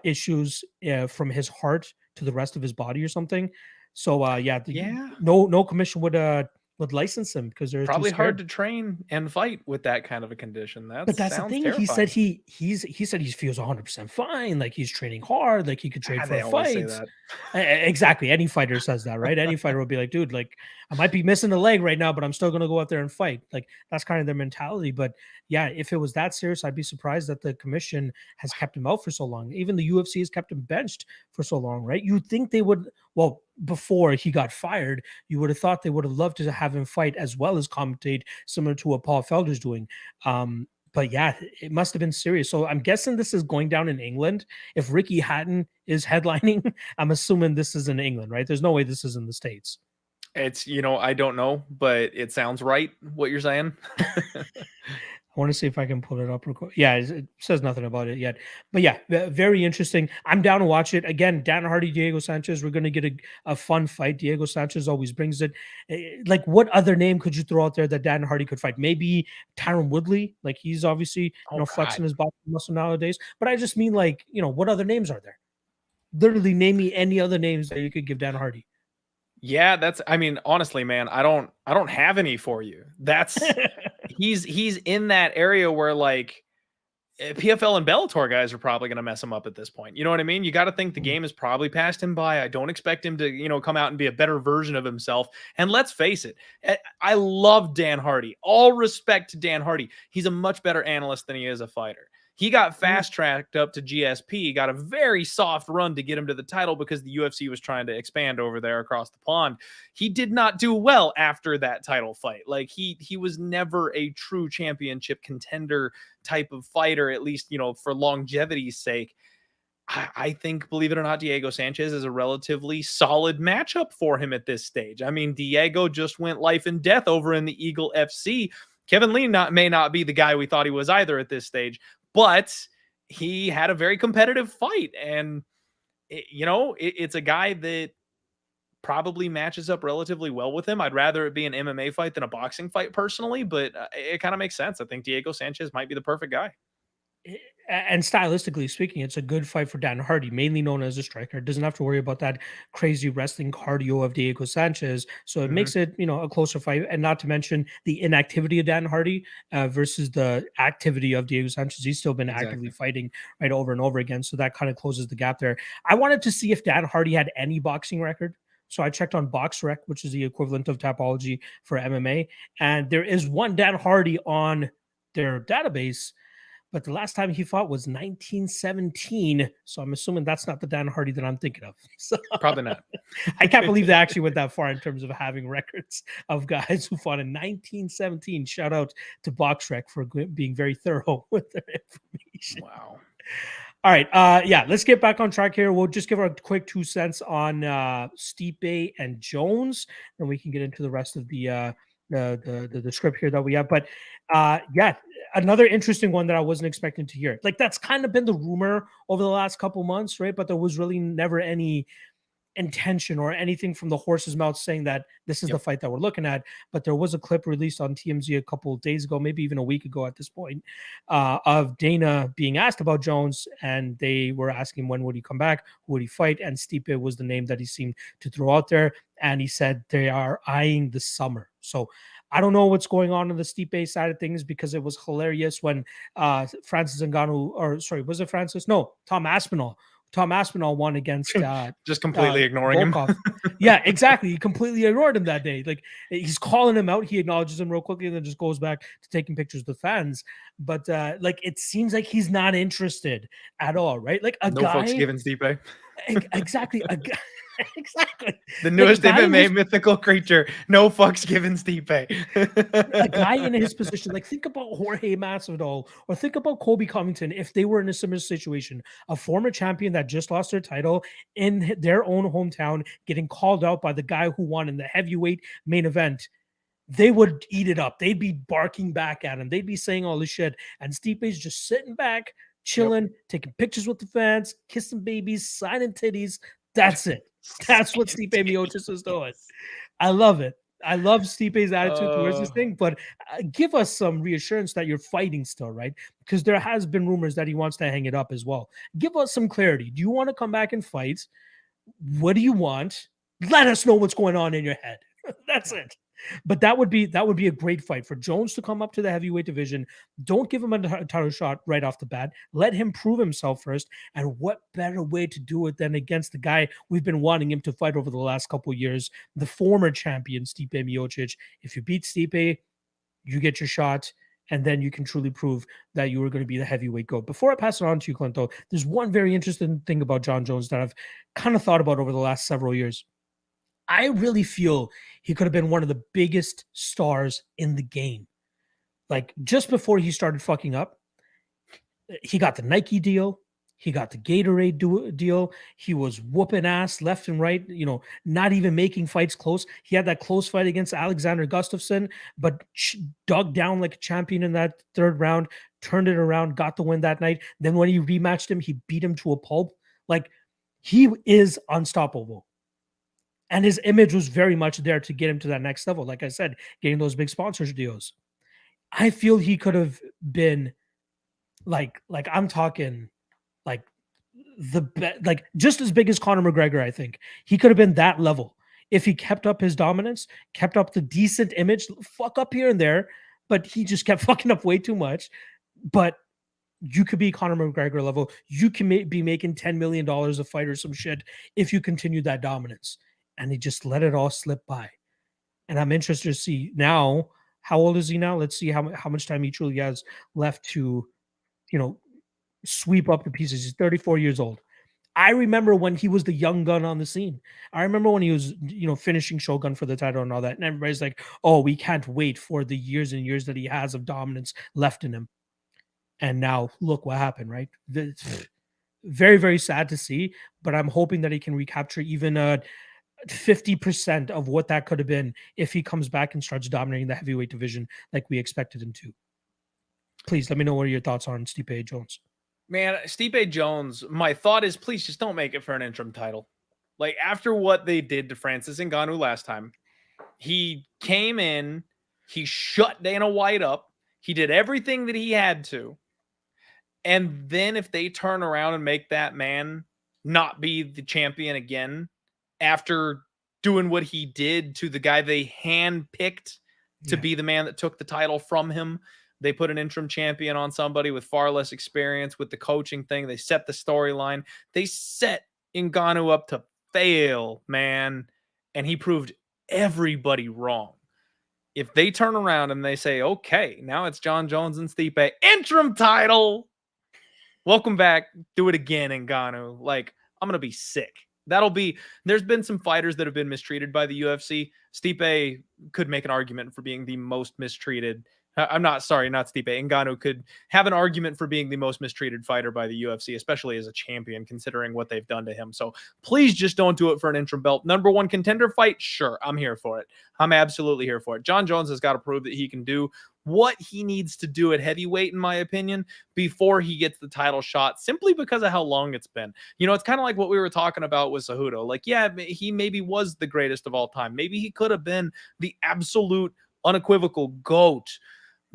S1: issues from his heart to the rest of his body or something. So yeah,
S2: Yeah.
S1: no commission would license him because they're too
S2: Probably hard
S1: scared.
S2: to train and fight with that kind of a condition. That
S1: But that's the
S2: sounds
S1: thing. He said
S2: terrifying.
S1: he said he feels 100% fine. Like he's training hard. Like he could train
S2: Ah,
S1: for
S2: they
S1: a
S2: always say
S1: fight.
S2: that.
S1: Exactly. Any fighter says that, right? Any fighter will be like, dude, like I might be missing a leg right now, but I'm still gonna go out there and fight. Like that's kind of their mentality. But yeah, if it was that serious, I'd be surprised that the commission has kept him out for so long. Even the UFC has kept him benched for so long, right? You'd think they would. Well, before he got fired, you would have thought they would have loved to have him fight as well as commentate, similar to what Paul Felder's doing. But yeah, it must have been serious. So I'm guessing this is going down in England. If Ricky Hatton is headlining, I'm assuming this is in England, right? There's no way this is in the States.
S2: It's, I don't know, but it sounds right what you're saying.
S1: I want to see if I can pull it up. Yeah, it says nothing about it yet. But yeah, very interesting. I'm down to watch it. Again, Dan Hardy, Diego Sanchez. We're going to get a fun fight. Diego Sanchez always brings it. Like, what other name could you throw out there that Dan Hardy could fight? Maybe Tyron Woodley. Like, he's obviously,
S2: Oh
S1: flexing
S2: God.
S1: his boxing muscle nowadays. But I just mean, like, what other names are there? Literally, name me any other names that you could give Dan Hardy.
S2: Yeah, I mean, honestly, man, I don't have any for you. He's in that area where like PFL and Bellator guys are probably going to mess him up at this point. You know what I mean? You got to think the game has probably passed him by. I don't expect him to, come out and be a better version of himself. And let's face it, I love Dan Hardy. All respect to Dan Hardy. He's a much better analyst than he is a fighter. He got fast tracked up to GSP, got a very soft run to get him to the title because the UFC was trying to expand over there across the pond. He did not do well after that title fight. Like he was never a true championship contender type of fighter, at least, for longevity's sake. I think, believe it or not, Diego Sanchez is a relatively solid matchup for him at this stage. I mean, Diego just went life and death over in the Eagle FC. Kevin Lee may not be the guy we thought he was either at this stage, but he had a very competitive fight. And, it's a guy that probably matches up relatively well with him. I'd rather it be an MMA fight than a boxing fight personally, but it kind of makes sense. I think Diego Sanchez might be the perfect guy.
S1: And stylistically speaking, it's a good fight for Dan Hardy, mainly known as a striker. Doesn't have to worry about that crazy wrestling cardio of Diego Sanchez. So it makes it, a closer fight. And not to mention the inactivity of Dan Hardy versus the activity of Diego Sanchez. He's still been actively
S2: Exactly.
S1: fighting right over and over again. So that kind of closes the gap there. I wanted to see if Dan Hardy had any boxing record. So I checked on BoxRec, which is the equivalent of Tapology for MMA. And there is one Dan Hardy on their database, but the last time he fought was 1917. So I'm assuming that's not the Dan Hardy that I'm thinking of. So
S2: Probably not.
S1: I can't believe they actually went that far in terms of having records of guys who fought in 1917. Shout out to BoxRec for being very thorough with their information.
S2: Wow.
S1: All right. Yeah, let's get back on track here. We'll just give our quick 2 cents on Stipe and Jones, and we can get into the rest of the script here that we have. But yeah, another interesting one that I wasn't expecting to hear. Like that's kind of been the rumor over the last couple months, right? But there was really never any intention or anything from the horse's mouth saying that this is the fight that we're looking at. But there was a clip released on TMZ a couple of days ago, maybe even a week ago at this point, of Dana being asked about Jones, and they were asking when would he come back, who would he fight, and Stipe was the name that he seemed to throw out there, and he said they are eyeing the summer. So I don't know what's going on the Stipe side of things, because it was hilarious when Francis Ngannou, or sorry, was it Francis? No, Tom Aspinall won against
S2: just completely ignoring
S1: Volkov.
S2: him.
S1: Yeah, exactly. He completely ignored him that day. Like he's calling him out, he acknowledges him real quickly, and then just goes back to taking pictures with fans. But like it seems like he's not interested at all, right? Like
S2: no fucks given, Stipe.
S1: Exactly. Exactly.
S2: The newest
S1: like
S2: MMA mythical creature. No fucks given, Stipe.
S1: A guy in his position, like think about Jorge Masvidal or think about Colby Covington if they were in a similar situation. A former champion that just lost their title in their own hometown, getting called out by the guy who won in the heavyweight main event. They would eat it up. They'd be barking back at him. They'd be saying all this shit. And Stipe's just sitting back, chilling, taking pictures with the fans, kissing babies, signing titties. That's it. That's what Stipe Miocic is doing. I love it. I love Stipe's attitude towards this thing, but give us some reassurance that you're fighting still, right? Because there has been rumors that he wants to hang it up as well. Give us some clarity. Do you want to come back and fight? What do you want? Let us know what's going on in your head. That's it. But that would be a great fight for Jones to come up to the heavyweight division. Don't give him a title shot right off the bat. Let him prove himself first. And what better way to do it than against the guy we've been wanting him to fight over the last couple of years, the former champion Stipe Miocic. If you beat Stipe, you get your shot, and then you can truly prove that you were going to be the heavyweight GOAT. Before I pass it on to you, Clint, though, there's one very interesting thing about Jon Jones that I've kind of thought about over the last several years. I really feel he could have been one of the biggest stars in the game. Like, just before he started fucking up, he got the Nike deal. He got the Gatorade deal. He was whooping ass left and right, not even making fights close. He had that close fight against Alexander Gustafsson, but dug down like a champion in that third round, turned it around, got the win that night. Then when he rematched him, he beat him to a pulp. Like, he is unstoppable. And his image was very much there to get him to that next level. Like I said, getting those big sponsorship deals. I feel he could have been like I'm talking like like just as big as Conor McGregor. I think he could have been that level if he kept up his dominance, kept up the decent image, fuck up here and there, but he just kept fucking up way too much. But you could be Conor McGregor level. You can be making $10 million a fight or some shit if you continue that dominance. And he just let it all slip by. And I'm interested to see now, how old is he now? Let's see how much time he truly has left to, sweep up the pieces. He's 34 years old. I remember when he was the young gun on the scene. I remember when he was, finishing Shogun for the title and all that. And everybody's like, oh, we can't wait for the years and years that he has of dominance left in him. And now look what happened, right? Very, very sad to see, but I'm hoping that he can recapture even 50% of what that could have been if he comes back and starts dominating the heavyweight division like we expected him to. Please let me know what your thoughts are on Stipe Jones.
S2: Man, Stipe Jones, my thought is please just don't make it for an interim title. Like, after what they did to Francis Ngannou last time, he came in, he shut Dana White up, he did everything that he had to. And then if they turn around and make that man not be the champion again, after doing what he did to the guy they handpicked to be the man that took the title from him. They put an interim champion on somebody with far less experience with the coaching thing. They set the storyline. They set Ngannou up to fail, man. And he proved everybody wrong. If they turn around and they say, okay, now it's Jon Jones and Stipe, interim title. Welcome back. Do it again, Ngannou. Like, I'm going to be sick. There's been some fighters that have been mistreated by the UFC. Stipe could make an argument for being the most mistreated. Not Stipe. Ngannou could have an argument for being the most mistreated fighter by the UFC, especially as a champion, considering what they've done to him. So please just don't do it for an interim belt. Number one contender fight? Sure, I'm here for it. I'm absolutely here for it. Jon Jones has got to prove that he can do what he needs to do at heavyweight, in my opinion, before he gets the title shot, simply because of how long it's been. It's kind of like what we were talking about with Cejudo. Like, yeah, he maybe was the greatest of all time. Maybe he could have been the absolute unequivocal GOAT.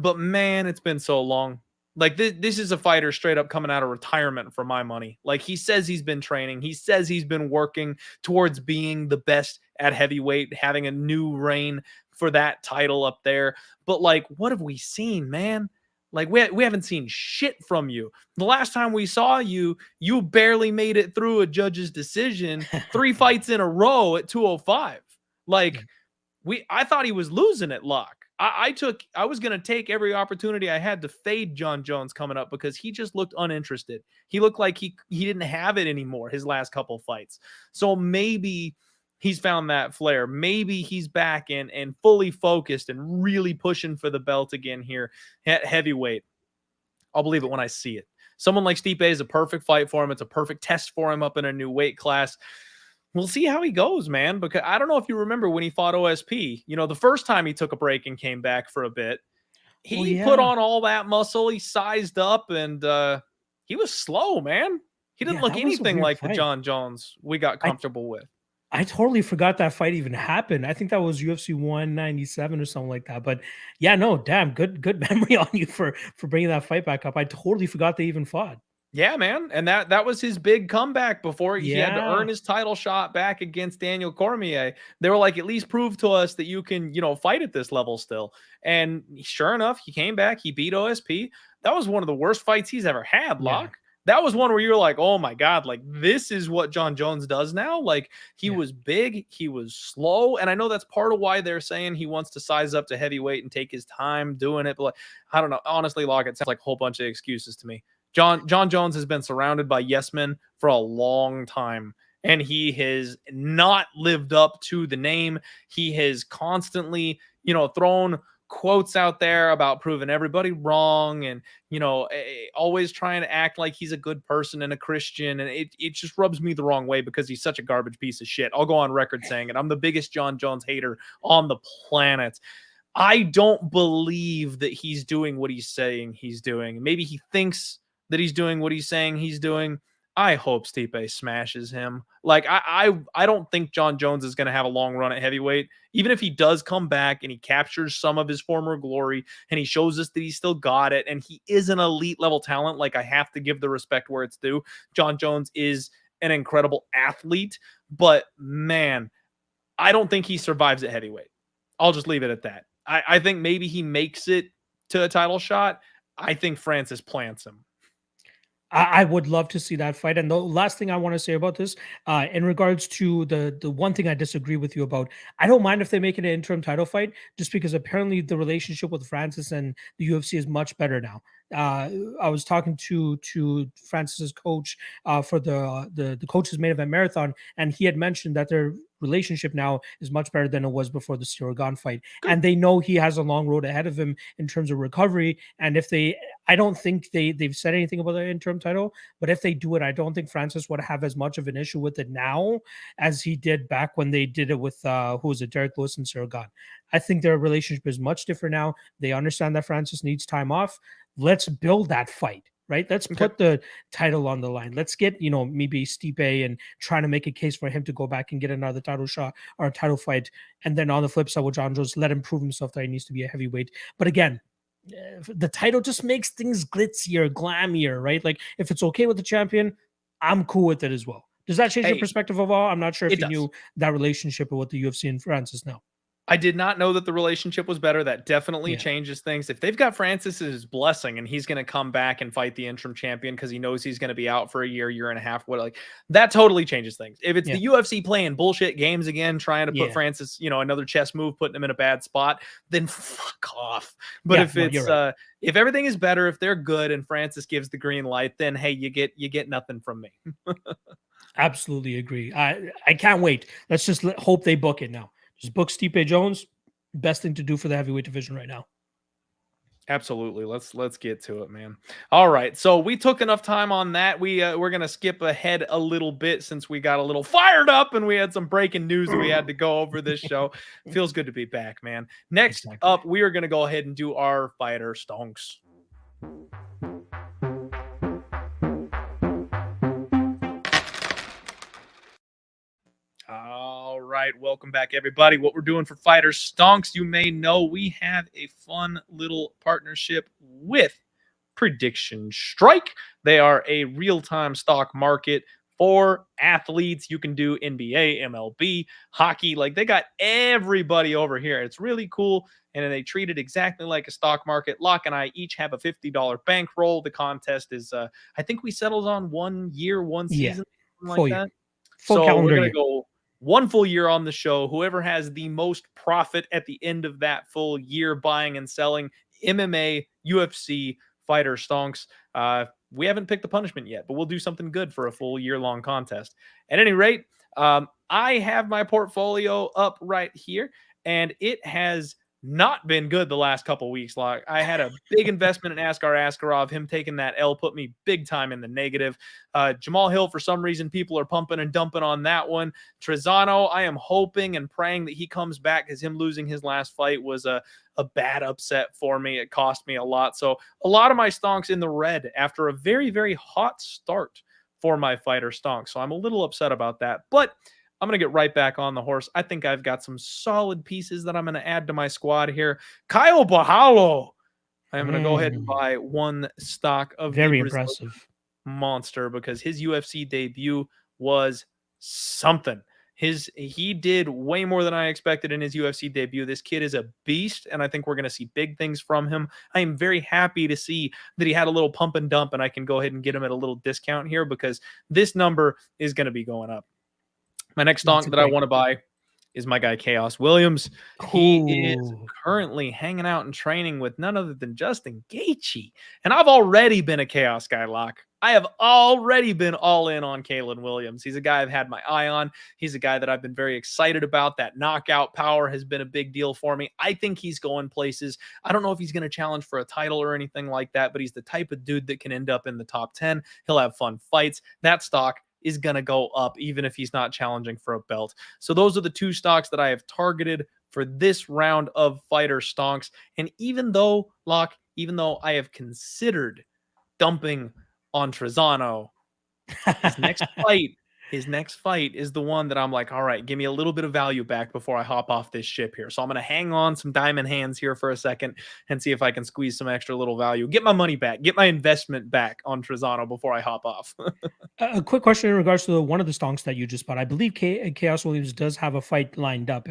S2: But man, it's been so long. Like, this is a fighter straight up coming out of retirement for my money. Like, he says he's been training. He says he's been working towards being the best at heavyweight, having a new reign for that title up there. But like, what have we seen, man? Like, we haven't seen shit from you. The last time we saw you, you barely made it through a judge's decision 3 fights in a row at 205. Like, I thought he was losing at lock. I was going to take every opportunity I had to fade Jon Jones coming up because he just looked uninterested. He looked like he didn't have it anymore his last couple fights. So maybe he's found that flair. Maybe he's back and fully focused and really pushing for the belt again here at heavyweight. I'll believe it when I see it. Someone like Stipe is a perfect fight for him. It's a perfect test for him up in a new weight class. We'll see how he goes, man, because I don't know if you remember when he fought OSP. The first time he took a break and came back for a bit, he put on all that muscle. He sized up, and he was slow, man. He didn't
S1: Yeah,
S2: look
S1: that was a
S2: anything
S1: weird
S2: like the
S1: fight.
S2: Jon Jones we got
S1: I
S2: comfortable with.
S1: I totally forgot that fight even happened. I think that was UFC 197 or something like that. But yeah, no, damn, good memory on you for bringing that fight back up. I totally forgot they even fought.
S2: Yeah, man, and that was his big comeback before he had to earn
S1: Yeah,
S2: his title shot back against Daniel Cormier. They were like, at least prove to us that you can, fight at this level still. And sure enough, he came back. He beat OSP. That was one of the worst fights he's ever had,
S1: yeah,
S2: Locke. That was one where you're like, oh my God, like this is what Jon Jones does now. Like he
S1: yeah.
S2: was big, he was slow. And I know that's part of why they're saying he wants to size up to heavyweight and take his time doing it. But like, I don't know. Honestly, Locke, it sounds like a whole bunch of excuses to me. Jon Jones has been surrounded by yes men for a long time, and he has not lived up to the name. He has constantly, thrown quotes out there about proving everybody wrong, and always trying to act like he's a good person and a Christian, and it just rubs me the wrong way because he's such a garbage piece of shit. I'll go on record saying it. I'm the biggest Jon Jones hater on the planet. I don't believe that he's doing what he's saying he's doing. Maybe he thinks that he's doing what he's saying he's doing. I hope Stipe smashes him. Like I don't think Jon Jones is going to have a long run at heavyweight. Even if he does come back and he captures some of his former glory and he shows us that he still got it and he is an elite level talent, like I have to give the respect where it's due. Jon Jones is an incredible athlete, but man, I don't think he survives at heavyweight. I'll just leave it at that. I think maybe he makes it to a title shot. I think Francis plants him.
S1: I would love to see that fight. And the last thing I want to say about this, in regards to the one thing I disagree with you about, I don't mind if they make it an interim title fight, just because apparently the relationship with Francis and the UFC is much better now. I was talking to Francis's coach for the coaches main event marathon, and he had mentioned that their relationship now is much better than it was before the Ciryl fight,
S2: Good.
S1: and they know he has a long road ahead of him in terms of recovery. And if they I don't think they've said anything about the interim title, but if they do it, I don't think Francis would have as much of an issue with it now as he did back when they did it with who was it, Derek Lewis and Cyril Gane. I think their relationship is much different now. They understand that Francis needs time off. Let's build that fight, right? Let's
S2: Okay.
S1: put the title on the line. Let's get, maybe Stipe and trying to make a case for him to go back and get another title shot or a title fight. And then on the flip side with Jon Jones, let him prove himself that he needs to be a heavyweight. But again, the title just makes things glitzier, glammier, right? Like if it's okay with the champion, I'm cool with it as well. Does that change your
S2: Hey,
S1: perspective of all? I'm not sure if
S2: it
S1: you
S2: does.
S1: knew that relationship with the UFC and Francis now.
S2: I did not know that the relationship was better. That definitely
S1: Yeah.
S2: changes things. If they've got Francis's blessing and he's going to come back and fight the interim champion because he knows he's going to be out for a year and a half, what like that totally changes things. If it's
S1: Yeah.
S2: the UFC playing bullshit games again, trying to put
S1: Yeah.
S2: Francis, another chess move, putting him in a bad spot, then fuck off. But
S1: Yeah.
S2: if
S1: No, you're
S2: it's
S1: right.
S2: if everything is better, if they're good and Francis gives the green light, then hey, you get nothing from me.
S1: Absolutely agree. I can't wait. Let's just hope they book it now. Just book Stipe Jones. Best thing to do for the heavyweight division right now.
S2: Absolutely. Let's get to it, man. All right. So we took enough time on that. We're gonna skip ahead a little bit since we got a little fired up and we had some breaking news that we had to go over this show. Feels good to be back, man. Next
S1: Exactly.
S2: up, we are gonna go ahead and do our Fighter Stonks. All right, welcome back, everybody. What we're doing for Fighter Stonks, you may know we have a fun little partnership with PredictionStrike. They are a real-time stock market for athletes. You can do NBA, MLB, hockey. Like they got everybody over here. It's really cool. And they treat it exactly like a stock market. Locke and I each have a $50 bankroll. The contest is, I think we settled on 1 year, one
S1: Yeah.
S2: season, something like
S1: Full year.
S2: that.
S1: Full
S2: So we're
S1: calendar
S2: going to
S1: year.
S2: go one full year on the show. Whoever has the most profit at the end of that full year buying and selling MMA, UFC, Fighter Stonks. We haven't picked the punishment yet, but we'll do something good for a full year-long contest. At any rate, I have my portfolio up right here, and it has not been good the last couple weeks. Like, I had a big investment in Askar Askarov. Him taking that L put me big time in the negative. Jamal Hill, for some reason, people are pumping and dumping on that one. Trezano, I am hoping and praying that he comes back, because him losing his last fight was a bad upset for me. It cost me a lot. So a lot of my stonks in the red after a very, very hot start for my Fighter Stonks. So I'm a little upset about that. But I'm going to get right back on the horse. I think I've got some solid pieces that I'm going to add to my squad here. Kyle Bahalo. I'm going to go ahead and buy one stock of
S1: very
S2: the Brazilian
S1: impressive
S2: monster, because his UFC debut was something. He did way more than I expected in his UFC debut. This kid is a beast, and I think we're going to see big things from him. I am very happy to see that he had a little pump and dump, and I can go ahead and get him at a little discount here, because this number is going to be going up. My next stonk that I want to buy is my guy Chaos Williams. He is currently hanging out and training with none other than Justin Gaethje. And I've already been a Chaos guy, Locke. I have already been all in on Kalen Williams. He's a guy I've had my eye on. He's a guy that I've been very excited about. That knockout power has been a big deal for me. I think he's going places. I don't know if he's going to challenge for a title or anything like that, but he's the type of dude that can end up in the top 10. He'll have fun fights. That stock is going to go up even if he's not challenging for a belt. So those are the two stocks that I have targeted for this round of Fighter Stonks. And even though I have considered dumping on Trezano, his next fight is the one that I'm like, all right, give me a little bit of value back before I hop off this ship here. So I'm going to hang on some diamond hands here for a second and see if I can squeeze some extra little value, get my money back, get my investment back on Trezano before I hop off.
S1: A quick question in regards to one of the stonks that you just bought. I believe Chaos Williams does have a fight lined up.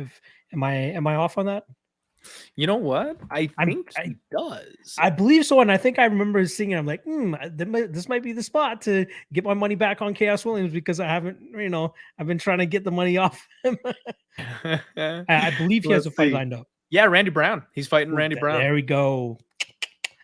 S1: Am I off on that?
S2: You know what? I think he does.
S1: I believe so, and I think I remember seeing it. I'm like, this might be the spot to get my money back on Chaos Williams, because I haven't, I've been trying to get the money off him. I believe he has a fight lined up.
S2: Yeah, Randy Brown. He's fighting Randy Brown.
S1: There we go.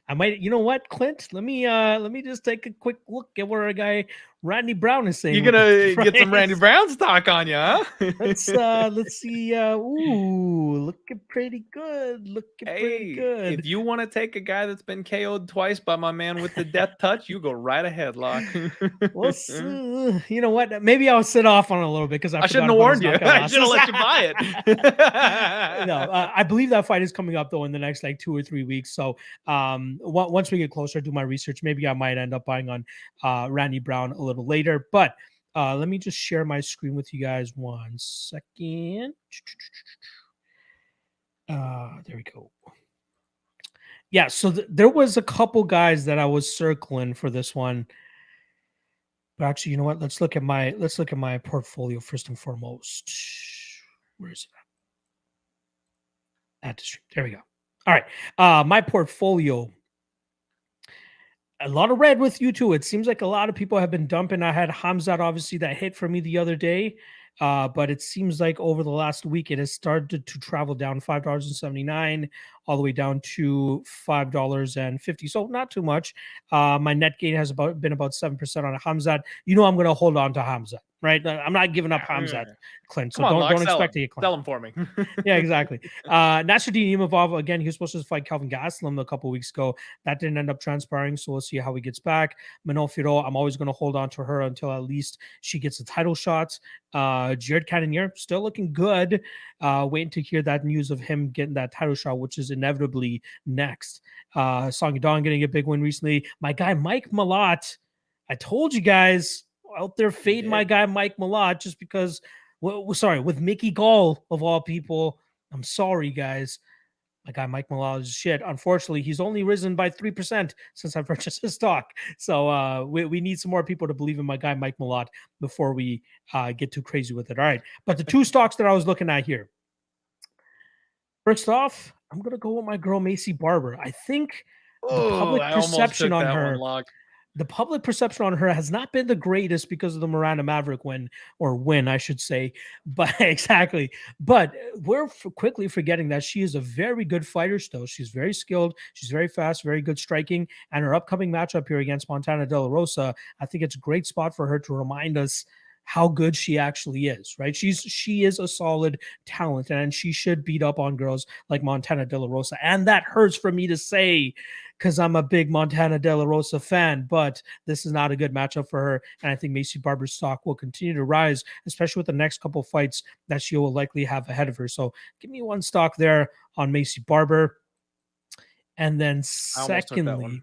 S1: I might, you know what, Clint? Let me just take a quick look at what our guy Randy Brown is saying.
S2: You're gonna get some Randy Brown stock on you, huh?
S1: let's see. Looking pretty good. Pretty good.
S2: If you want to take a guy that's been KO'd twice by my man with the death touch, you go right ahead, Locke.
S1: You know what? Maybe I'll sit off on it a little bit, because I
S2: shouldn't have warned you. I should have let you buy it.
S1: No, I believe that fight is coming up though in the next like 2 or 3 weeks. So once we get closer, do my research. Maybe I might end up buying on Randy Brown a little later. But let me just share my screen with you guys 1 second. There we go. Yeah, so there was a couple guys that I was circling for this one. But actually, you know what? Let's look at my portfolio first and foremost. Where is it? At the stream. There we go. All right. My portfolio. A lot of red with you too. It seems like a lot of people have been dumping. I had Hamzat obviously that hit for me the other day. But it seems like over the last week, it has started to travel down $5.79 all the way down to $5.50. So not too much. My net gain has been about 7% on Hamzat. You know, I'm going to hold on to Hamzat, right? I'm not giving up Hamzat, Clint. So don't expect to
S2: sell him for me.
S1: Yeah, exactly. Nasruddin Imavov, again, he was supposed to fight Kelvin Gastelum a couple weeks ago. That didn't end up transpiring, so we'll see how he gets back. Manon Fiorot, I'm always going to hold on to her until at least she gets a title shot. Jared Cannonier, still looking good. Waiting to hear that news of him getting that title shot, which is inevitably next. Song Yadong getting a big win recently. My guy, Mike Malott. I told you guys out there, fade my guy, Mike Malott, just because, with Mickey Gall of all people. I'm sorry, guys. My guy, Mike Malott, is shit. Unfortunately, he's only risen by 3% since I purchased his stock. So we need some more people to believe in my guy, Mike Malott, before we get too crazy with it. All right. But the two stocks that I was looking at here. First off, I'm going to go with my girl, Macy Barber. I think the public perception on her... The public perception on her has not been the greatest because of the Miranda Maverick win, I should say. But exactly. But we're quickly forgetting that she is a very good fighter still. She's very skilled. She's very fast, very good striking. And her upcoming matchup here against Montana De La Rosa, I think it's a great spot for her to remind us how good she actually is, right? She is a solid talent, and she should beat up on girls like Montana De La Rosa. And that hurts for me to say because I'm a big Montana De La Rosa fan, but this is not a good matchup for her. And I think Maycee Barber's stock will continue to rise, especially with the next couple fights that she will likely have ahead of her. So give me one stock there on Maycee Barber. And then
S2: I almost took that one.
S1: secondly,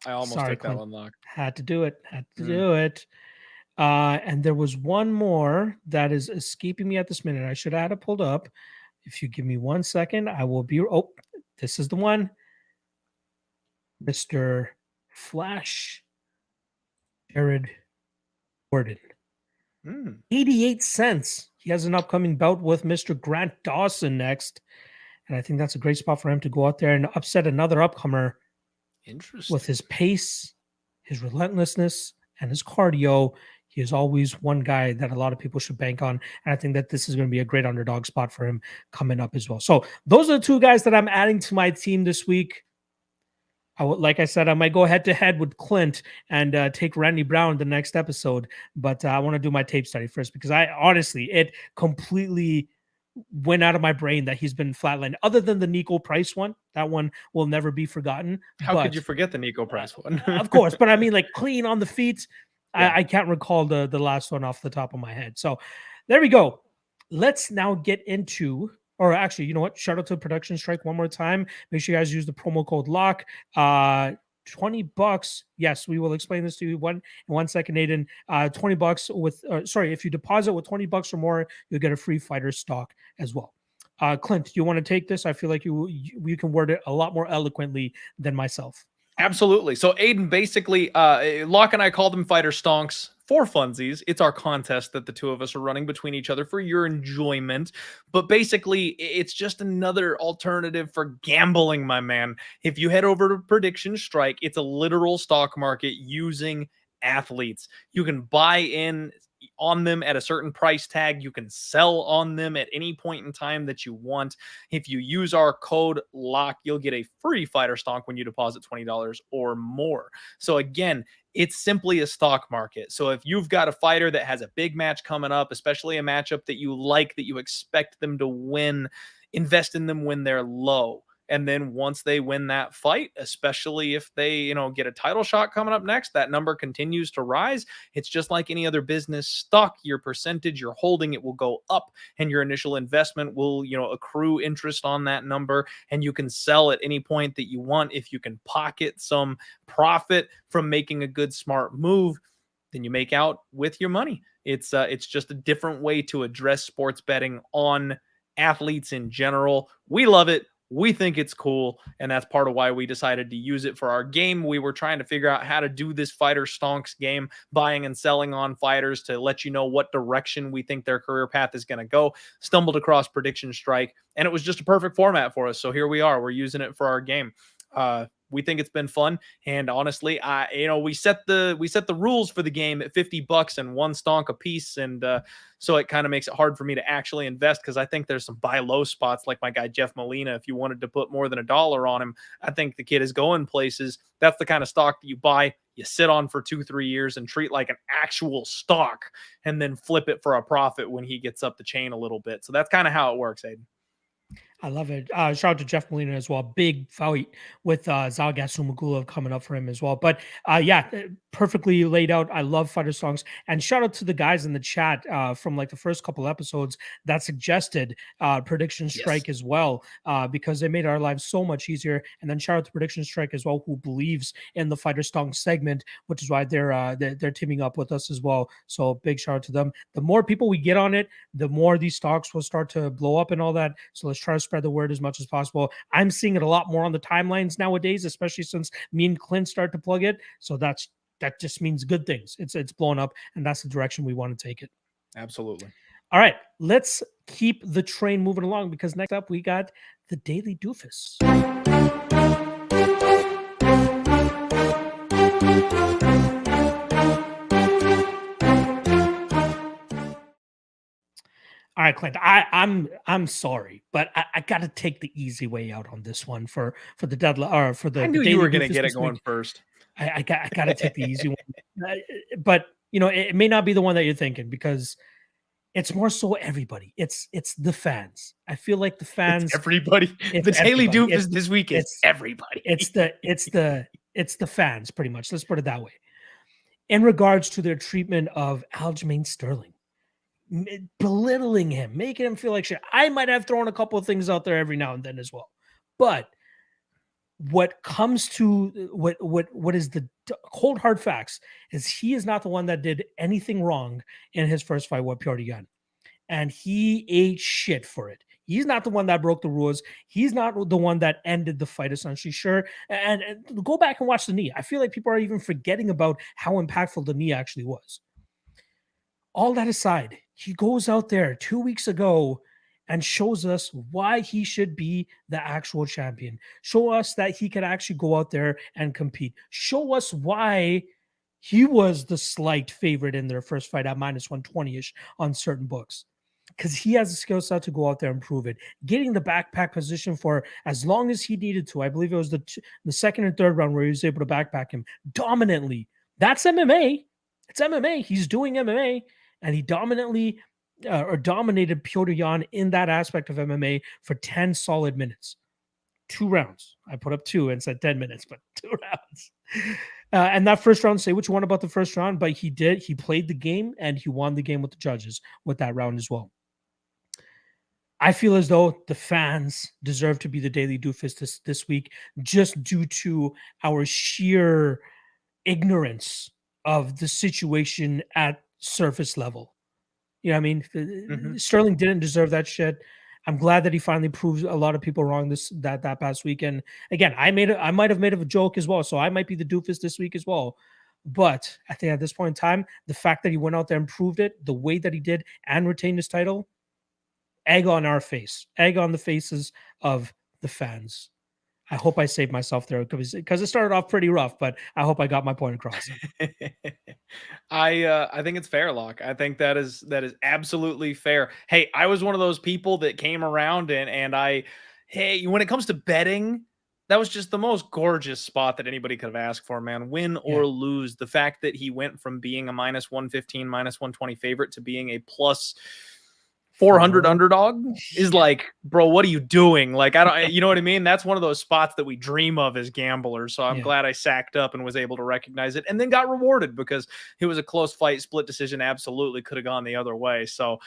S2: I almost
S1: sorry,
S2: took that
S1: Clint,
S2: one, Lock.
S1: had to do it. And there was one more that is escaping me at this minute. I should have had it pulled up. If you give me 1 second, I will be. Oh, this is the one. Mr. Flash Jared Gordon. 88 cents. He has an upcoming bout with Mr. Grant Dawson next. And I think that's a great spot for him to go out there and upset another upcomer.
S2: Interesting.
S1: With his pace, his relentlessness, and his cardio, he is always one guy that a lot of people should bank on. And I think that this is going to be a great underdog spot for him coming up as well. So those are the two guys that I'm adding to my team this week. Like I said, I might go head to head with Clint and take Randy Brown the next episode. But I want to do my tape study first because it completely went out of my brain that he's been flatlined. Other than the Nico Price one, that one will never be forgotten.
S2: How could you forget the Nico Price one?
S1: Of course, but I mean, like clean on the feet.
S2: Yeah.
S1: I can't recall the last one off the top of my head. So there we go. Let's now get into. Or actually, you know what? Shout out to PredictionStrike one more time. Make sure you guys use the promo code LOCK. $20. Yes, we will explain this to you in 1 second, Aiden. $20 with if you deposit with $20 or more, you'll get a free fighter stock as well. Clint, you want to take this? I feel like you can word it a lot more eloquently than myself.
S2: Absolutely. So Aiden, basically, Locke and I call them Fighter Stonks for funsies. It's our contest that the two of us are running between each other for your enjoyment. But basically, it's just another alternative for gambling, my man. If you head over to PredictionStrike, it's a literal stock market using athletes. You can buy in on them at a certain price tag. You can sell on them at any point in time that you want. If you use our code LOCK, you'll get a free fighter stonk when you deposit $20 or more. So again, it's simply a stock market. So if you've got a fighter that has a big match coming up, especially a matchup that you like, that you expect them to win, invest in them when they're low. And then once they win that fight, especially if they, get a title shot coming up next, that number continues to rise. It's just like any other business stock. Your percentage you're holding, it will go up, and your initial investment will, accrue interest on that number. And you can sell at any point that you want. If you can pocket some profit from making a good, smart move, then you make out with your money. It's just a different way to address sports betting on athletes in general. We love it. We think it's cool, and that's part of why we decided to use it for our game. We were trying to figure out how to do this Fighter Stonks game, buying and selling on fighters to let you know what direction we think their career path is going to go. Stumbled across PredictionStrike, and it was just a perfect format for us. So here we are. We're using it for our game. We think it's been fun, and honestly, we set the rules for the game at $50 and one stonk a piece, and so it kind of makes it hard for me to actually invest because I think there's some buy low spots like my guy Jeff Molina. If you wanted to put more than $1 on him, I think the kid is going places. That's the kind of stock that you buy, you sit on for 2-3 years and treat like an actual stock, and then flip it for a profit when he gets up the chain a little bit. So that's kind of how it works, Aiden.
S1: I love it. Shout out to Jeff Molina as well. Big fight with Zalgas Sumagulov coming up for him as well. But perfectly laid out. I love Fighter Songs. And shout out to the guys in the chat from like the first couple episodes that suggested PredictionStrike as well, because they made our lives so much easier. And then shout out to PredictionStrike as well, who believes in the Fighter Stonks segment, which is why they're teaming up with us as well. So big shout out to them. The more people we get on it, the more these stocks will start to blow up and all that. So let's try to spread the word as much as possible. I'm seeing it a lot more on the timelines nowadays, especially since me and Clint start to plug it. So that just means good things. It's blown up, and that's the direction we want to take it.
S2: Absolutely.
S1: All right, let's keep the train moving along, because next up we got the Daily Doofus. All right, Clint, I'm sorry, but I got to take the easy way out on this one for the deadline, or for the.
S2: I knew you were going to get it going first.
S1: I got to take the easy one, but it may not be the one that you're thinking, because it's more so everybody. It's the fans. I feel like the
S2: It's
S1: fans.
S2: everybody.
S1: It's
S2: The Daily
S1: everybody.
S2: Doofus this week is
S1: It's
S2: everybody.
S1: it's the fans, pretty much. Let's put it that way. In regards to their treatment of Aljamain Sterling, belittling him, making him feel like shit. I might have thrown a couple of things out there every now and then as well, but what comes to what is the cold hard facts is he is not the one that did anything wrong in his first fight with Piotr Jan, and he ate shit for it. He's not the one that broke the rules. He's not the one that ended the fight, essentially. Sure. And go back and watch the knee. I feel like people are even forgetting about how impactful the knee actually was. All that aside, he goes out there 2 weeks ago and shows us why he should be the actual champion. Show us that he could actually go out there and compete. Show us why he was the slight favorite in their first fight at minus 120-ish on certain books. Because he has the skill set to go out there and prove it. Getting the backpack position for as long as he needed to. I believe it was the second and third round where he was able to backpack him dominantly. That's MMA. It's MMA. He's doing MMA. And he dominated Piotr Jan in that aspect of MMA for 10 solid minutes. 2 rounds. I put up 2 and said 10 minutes, but 2 rounds. And that first round, say what you want about the first round, but he did. He played the game and he won the game with the judges with that round as well. I feel as though the fans deserve to be the Daily Doofus this week, just due to our sheer ignorance of the situation at surface level. You know what I mean?
S2: Mm-hmm.
S1: Sterling didn't deserve that shit. I'm glad that he finally proved a lot of people wrong that past weekend. Again, I might have made a joke as well, so I might be the doofus this week as well. But I think at this point in time, the fact that he went out there and proved it the way that he did and retained his title, egg on our face, egg on the faces of the fans. I hope I saved myself there because it started off pretty rough, but I hope I got my point across.
S2: I think it's fair, Locke. I think that is absolutely fair. Hey, I was one of those people that came around and when it comes to betting, that was just the most gorgeous spot that anybody could have asked for, man. Win or lose, the fact that he went from being a minus 115, minus 120 favorite to being a plus 400 underdog is like, bro, what are you doing? Like, I don't, you know what I mean? That's one of those spots that we dream of as gamblers. So I'm glad I sacked up and was able to recognize it and then got rewarded because it was a close fight. Split decision absolutely could have gone the other way. So,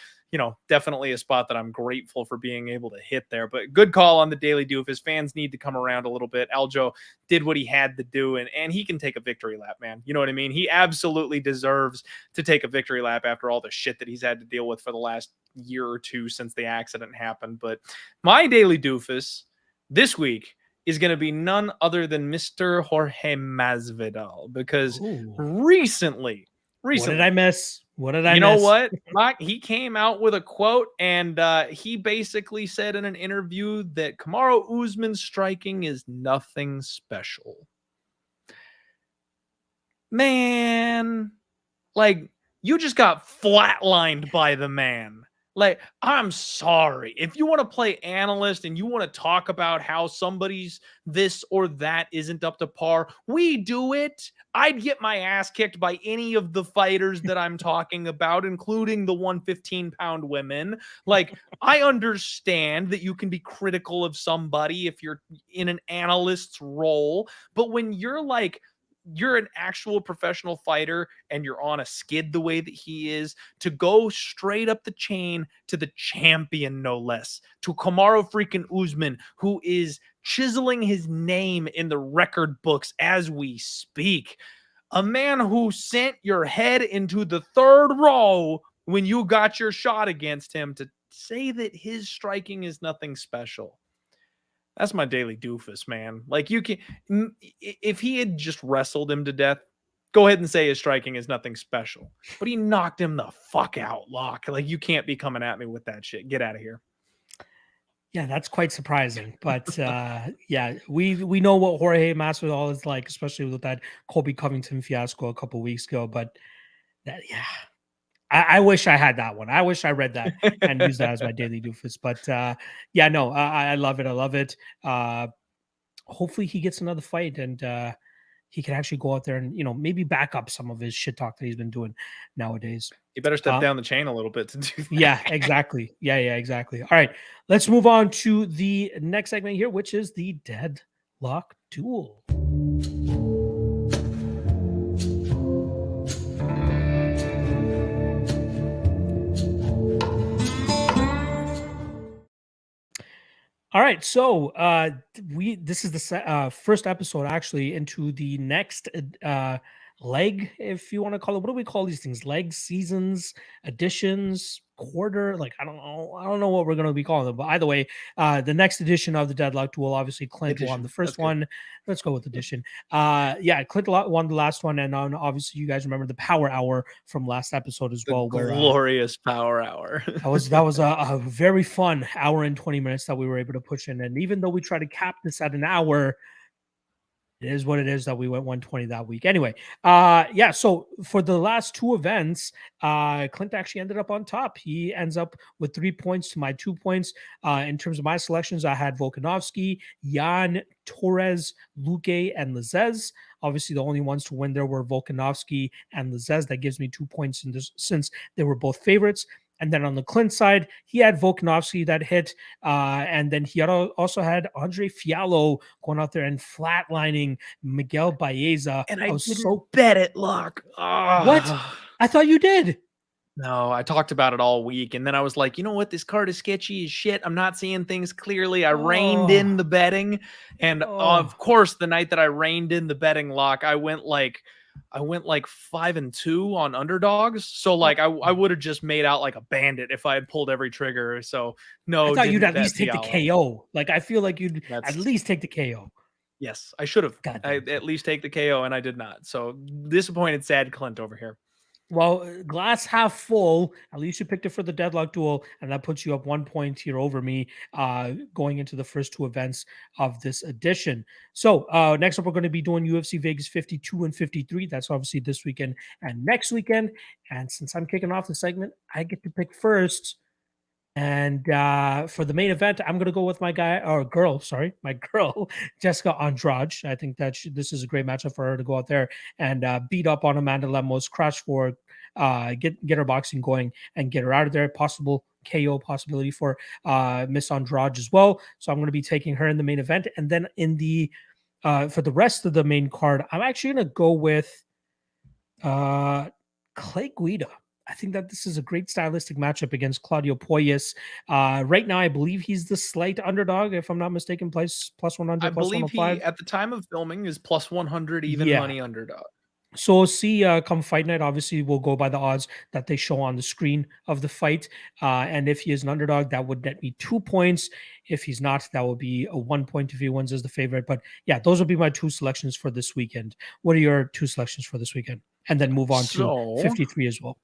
S2: definitely a spot that I'm grateful for being able to hit there. But good call on the Daily Doofus. Fans need to come around a little bit. Aljo did what he had to do, and he can take a victory lap, man. You know what I mean? He absolutely deserves to take a victory lap after all the shit that he's had to deal with for the last year or two since the accident happened. But my Daily Doofus this week is going to be none other than Mr. Jorge Masvidal, because recently,
S1: what did I miss? What did I miss?
S2: You know what, Mike? He came out with a quote, and he basically said in an interview that Kamaru Usman's striking is nothing special. Man, like, you just got flatlined by the man. Like, I'm sorry. If you want to play analyst and you want to talk about how somebody's this or that isn't up to par, we do it. I'd get my ass kicked by any of the fighters that I'm talking about, including the 115-pound women. Like, I understand that you can be critical of somebody if you're in an analyst's role, but when you're an actual professional fighter and you're on a skid the way that he is, to go straight up the chain to the champion, no less, to Kamaru freaking Usman, who is chiseling his name in the record books as we speak. A man who sent your head into the third row when you got your shot against him, to say that his striking is nothing special. That's my Daily Doofus, man. Like, you can, if he had just wrestled him to death, go ahead and say his striking is nothing special. But he knocked him the fuck out, Locke. Like, you can't be coming at me with that shit. Get out of here.
S1: Yeah, that's quite surprising. But we know what Jorge Masvidal is like, especially with that Colby Covington fiasco a couple weeks ago. But I wish I had that one. I wish I read that and used that as my Daily Doofus. But I love it. I love it. Hopefully he gets another fight and he can actually go out there and, maybe back up some of his shit talk that he's been doing nowadays.
S2: You better step down the chain a little bit to do that.
S1: Yeah, exactly. Yeah, exactly. All right, let's move on to the next segment here, which is the Deadlock Duel. All right, so this is the first episode actually into the next leg, if you want to call it. What do we call these things? Legs, seasons, editions, quarter? Like I don't know what we're going to be calling them. But either way, the next edition of the Deadlock Duel, obviously Clint won the first one. Let's go with edition. Yeah, Clint won the last one, and obviously you guys remember the Power Hour from last episode as well.
S2: Glorious Power Hour.
S1: that was a very fun hour and 20 minutes that we were able to push in. And even though we tried to cap this at an hour, it is what it is that we went 120 that week. Anyway, yeah, so for the last two events, Clint actually ended up on top. He ends up with 3 points to my 2 points. In terms of my selections, I had Volkanovski, Jan, Torres, Luque, and Lazez. Obviously, the only ones to win there were Volkanovski and Lazez. That gives me 2 points in this, since they were both favorites. And then on the Clint side, he had Volkanovski that hit. And then he also had Andre Fiallo going out there and flatlining Miguel Baeza.
S2: And I didn't bet it, Locke. Oh.
S1: What? I thought you did.
S2: No, I talked about it all week. And then I was like, you know what? This card is sketchy as shit. I'm not seeing things clearly. I reined in the betting. And of course, the night that I reined in the betting, Locke, I went like 5-2 on underdogs. So like I would have just made out like a bandit if I had pulled every trigger. So no,
S1: I thought you'd at least take the KO. Like I feel like you'd at least take the KO.
S2: Yes, I should have. I at least take the KO, and I did not. So disappointed, sad Clint over here.
S1: Well, glass half full. At least you picked it for the Deadlock Duel, and that puts you up 1 point here over me going into the first two events of this edition. So next up, we're going to be doing UFC Vegas 52 and 53. That's obviously this weekend and next weekend. And since I'm kicking off the segment, I get to pick first. And for the main event, I'm going to go with my girl, Jessica Andrade. I think that this is a great matchup for her to go out there and beat up on Amanda Lemos, crash forward, get her boxing going and get her out of there. Possible KO possibility for Miss Andrade as well. So I'm going to be taking her in the main event. And then in the for the rest of the main card, I'm actually going to go with Clay Guida. I think that this is a great stylistic matchup against Claudio Poyes. Right now, I believe he's the slight underdog, if I'm not mistaken, plus 100,
S2: I
S1: plus
S2: believe
S1: 105.
S2: He, at the time of filming, is plus 100 even money underdog.
S1: So we'll see come fight night. Obviously, we'll go by the odds that they show on the screen of the fight. And if he is an underdog, that would net me 2 points. If he's not, that will be a 1 point if he wins as the favorite. But yeah, those will be my two selections for this weekend. What are your two selections for this weekend? And then move on to 53 as well.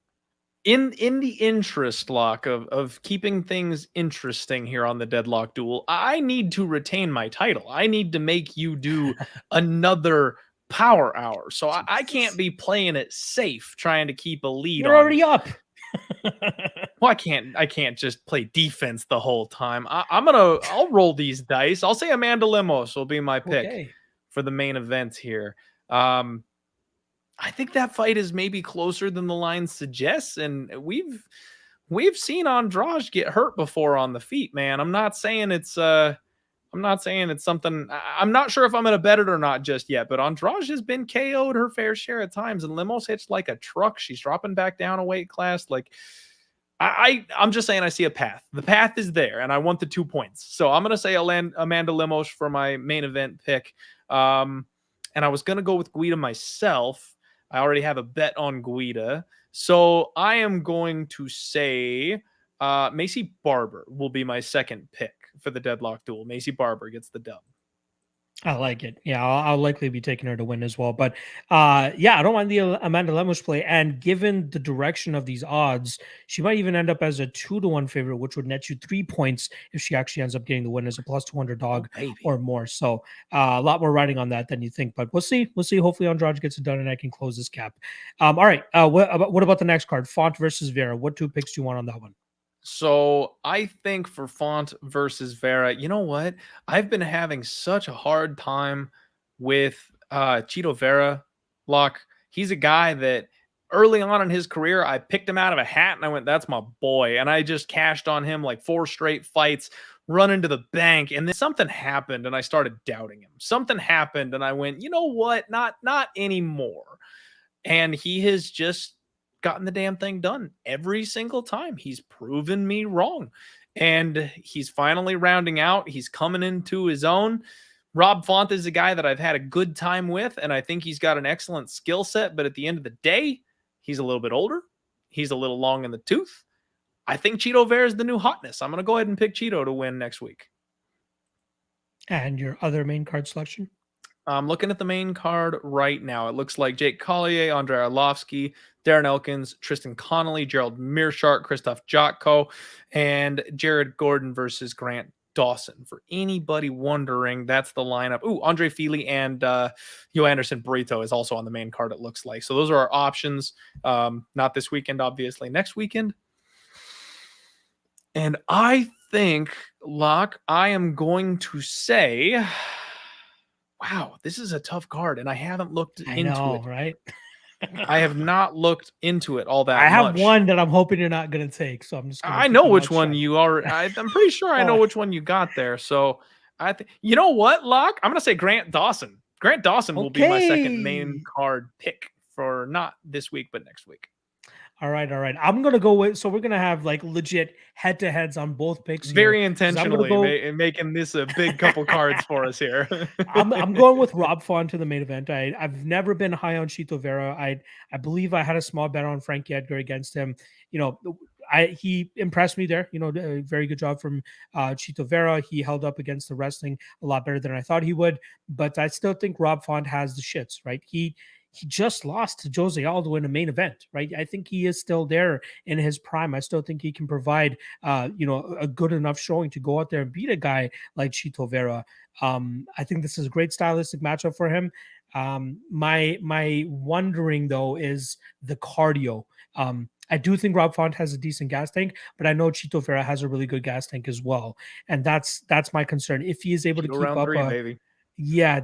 S2: In the interest, Locke, of keeping things interesting here on the Deadlock Duel, I need to retain my title. I need to make you do another Power Hour. So I can't be playing it safe, trying to keep a lead.
S1: You're already up.
S2: Well, I can't just play defense the whole time. I'll roll these dice. I'll say Amanda Lemos will be my pick for the main event here. I think that fight is maybe closer than the line suggests, and we've seen Andrade get hurt before on the feet, man. I'm not saying it's something. I'm not sure if I'm going to bet it or not just yet, but Andrade has been KO'd her fair share at times, and Lemos hits like a truck. She's dropping back down a weight class. Like I'm just saying I see a path. The path is there, and I want the 2 points. So I'm going to say Amanda Lemos for my main event pick. And I was going to go with Guida myself. I already have a bet on Guida. So I am going to say Macy Barber will be my second pick for the Deadlock Duel. Macy Barber gets the dub.
S1: I like it. Yeah, I'll likely be taking her to win as well. But yeah, I don't mind the Amanda Lemos play. And given the direction of these odds, she might even end up as a 2-1 favorite, which would net you 3 points if she actually ends up getting the win as a plus 200 dog or more. So a lot more riding on that than you think. But we'll see. We'll see. Hopefully Andrade gets it done and I can close this gap. All right. What about the next card? Font versus Vera. What 2 picks do you want on that one?
S2: So I think for Font versus Vera, you know what? I've been having such a hard time with Chito Vera, Locke, he's a guy that early on in his career, I picked him out of a hat and I went, that's my boy. And I just cashed on him like 4 straight fights, run into the bank. And then something happened and I started doubting him. Something happened and I went, you know what? Not anymore. And he has just gotten the damn thing done every single time. He's proven me wrong. And he's finally rounding out. He's coming into his own. Rob Font is a guy that I've had a good time with, and I think he's got an excellent skill set. But at the end of the day, he's a little bit older. He's a little long in the tooth. I think Chito Vera is the new hotness. I'm going to go ahead and pick Chito to win next week.
S1: And your other main card selection?
S2: I'm looking at the main card right now. It looks like Jake Collier, Andrei Arlovsky, Darren Elkins, Tristan Connolly, Gerald Mearshart, Christoph Jotko, and Jared Gordon versus Grant Dawson. For anybody wondering, that's the lineup. Ooh, Andre Feely and Yo Anderson Burrito is also on the main card, it looks like. So those are our options. Not this weekend, obviously. Next weekend. And I think, Locke, I am going to say... Wow, this is a tough card, and I haven't looked into it.
S1: Right?
S2: I have not looked into it all that
S1: I have
S2: much.
S1: one that I'm hoping you're not going to take, so I'm just.
S2: I know which one you are. I'm pretty sure I know which one you got there. So I think you know what, Locke? I'm going to say Grant Dawson. Grant Dawson will be my second main card pick for not this week, but next week.
S1: All right. I'm gonna go with. So we're gonna have like legit head-to-heads on both picks.
S2: Very intentionally making this a big couple cards for us here.
S1: I'm going with Rob Font to the main event. I've never been high on Chito Vera. I believe I had a small bet on Frankie Edgar against him. You know, he impressed me there. You know, a very good job from Chito Vera. He held up against the wrestling a lot better than I thought he would. But I still think Rob Font has the shits, right? He just lost to Jose Aldo in a main event, right? I think he is still there in his prime. I still think he can provide, a good enough showing to go out there and beat a guy like Chito Vera. I think this is a great stylistic matchup for him. My wondering though is the cardio. I do think Rob Font has a decent gas tank, but I know Chito Vera has a really good gas tank as well, and that's my concern. If he is able to keep up,
S2: baby.
S1: Yeah,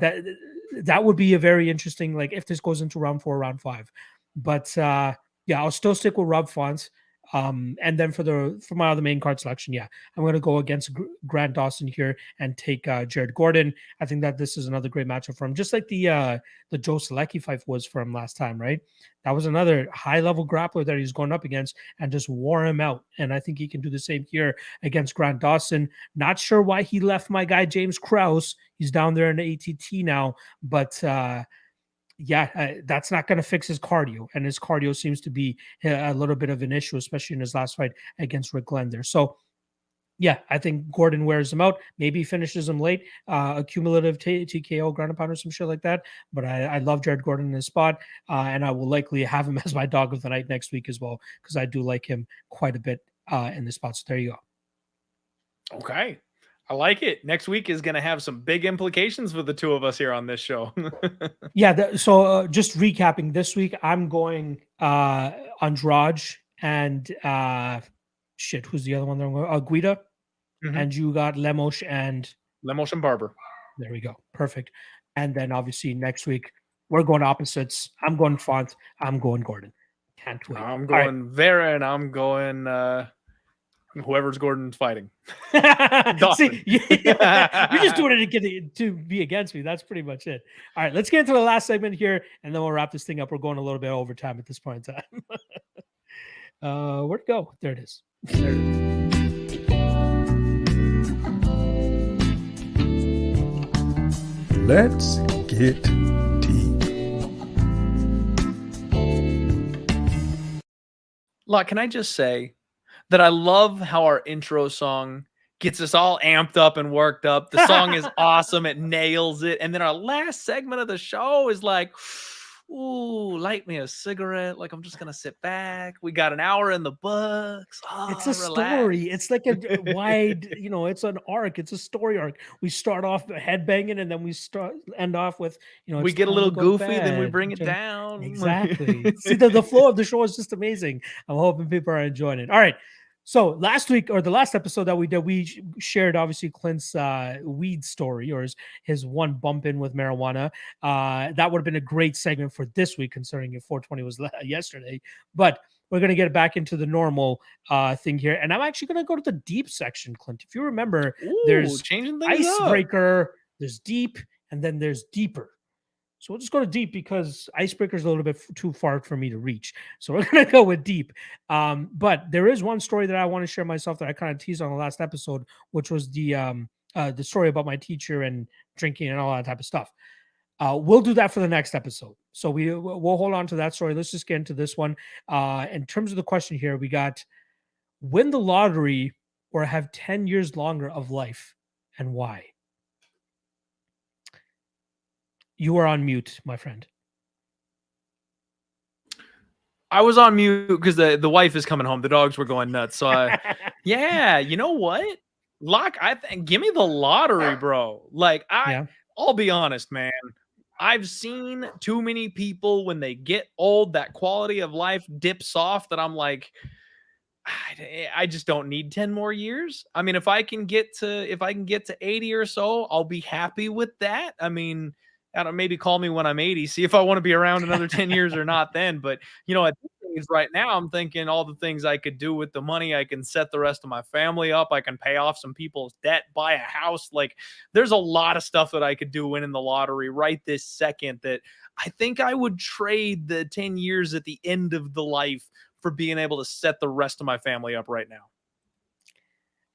S1: that would be a very interesting, like if this goes into round 4, round 5. But yeah, I'll still stick with Rob Font. And then for my other main card selection, yeah, I'm going to go against Grant Dawson here and take Jared Gordon. I think that this is another great matchup for him, just like the Joe Selecki fight was for him last time, right? That was another high-level grappler that he's going up against and just wore him out. And I think he can do the same here against Grant Dawson. Not sure why he left my guy James Krause. He's down there in the ATT now, but that's not going to fix his cardio, and his cardio seems to be a little bit of an issue, especially in his last fight against Rick Glenn there. So yeah, I think Gordon wears him out. Maybe finishes him late, a cumulative TKO, ground and pound or some shit like that. But I love Jared Gordon in his spot, and I will likely have him as my dog of the night next week as well, because I do like him quite a bit in this spot. So there you go.
S2: Okay. I like it. Next week is going to have some big implications for the two of us here on this show.
S1: Yeah. So just recapping this week, I'm going Andrade and who's the other one? Guida. Mm-hmm. And you got Lemos and
S2: Barber.
S1: There we go. Perfect. And then obviously next week we're going opposites. I'm going Font. I'm going Gordon. Can't wait.
S2: I'm going Vera, and I'm going whoever's Gordon's fighting.
S1: See, you're just doing it to be against me. That's pretty much it. All right, let's get into the last segment here, and then we'll wrap this thing up. We're going a little bit overtime at this point in time. Where'd it go? There it is. There it is.
S3: Let's get deep.
S2: Look, can I just say that I love how our intro song gets us all amped up and worked up. The song is awesome. It nails it. And then our last segment of the show is like, ooh, light me a cigarette. Like, I'm just going to sit back. We got an hour in the books. Oh,
S1: it's a story. It's like a wide, it's an arc. It's a story arc. We start off headbanging, and then we end off with,
S2: we get a little goofy, then we bring it down.
S1: Exactly. See, the flow of the show is just amazing. I'm hoping people are enjoying it. All right. So last week, or the last episode that we did, we shared obviously Clint's weed story, or his one bump in with marijuana. That would have been a great segment for this week, considering if 420 was yesterday. But we're going to get back into the normal thing here. And I'm actually going to go to the deep section, Clint. If you remember, there's
S2: changing things up.
S1: icebreaker, there's deep, and then there's deeper. So we'll just go to deep because icebreaker is a little bit too far for me to reach. So we're going to go with deep. But there is one story that I want to share myself that I kind of teased on the last episode, which was the story about my teacher and drinking and all that type of stuff. We'll do that for the next episode. So we'll hold on to that story. Let's just get into this one. In terms of the question here, we got win the lottery or have 10 years longer of life, and why? You are on mute, my friend.
S2: I was on mute because the wife is coming home. The dogs were going nuts. So, yeah, you know what? Lock, give me the lottery, bro. Like, I'll be honest, man. I've seen too many people when they get old, that quality of life dips off, that I'm like, I just don't need 10 more years. I mean, if I can get to 80 or so, I'll be happy with that. I mean, I don't, maybe call me when I'm 80, see if I want to be around another 10 years or not then. But, you know, at this age right now, I'm thinking all the things I could do with the money. I can set the rest of my family up. I can pay off some people's debt, buy a house. Like, there's a lot of stuff that I could do winning the lottery right this second, that I think I would trade the 10 years at the end of the life for being able to set the rest of my family up right now.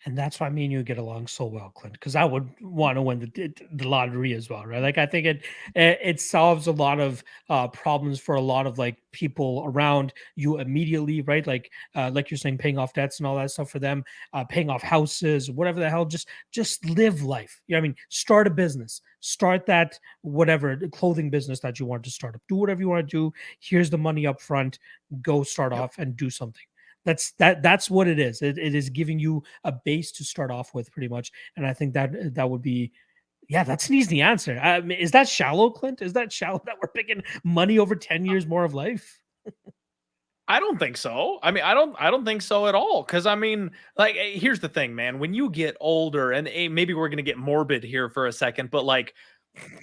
S1: And that's why me and you get along so well, Clint, because I would want to win the lottery as well, right? Like, I think it solves a lot of problems for a lot of like people around you immediately, right? Like you're saying, paying off debts and all that stuff for them, paying off houses, whatever the hell. Just live life. You know what I mean? Start a business, start that whatever clothing business that you want to start up. Do whatever you want to do. Here's the money up front. Go start off and do something. That's what it is. It is giving you a base to start off with, pretty much. And I think that would be, yeah, that's an easy answer. I mean, is that shallow, Clint? Is that shallow that we're picking money over 10 years more of life?
S2: I don't think so. I mean, I don't think so at all. Cause I mean, like, here's the thing, man. When you get older, and maybe we're gonna get morbid here for a second, but like,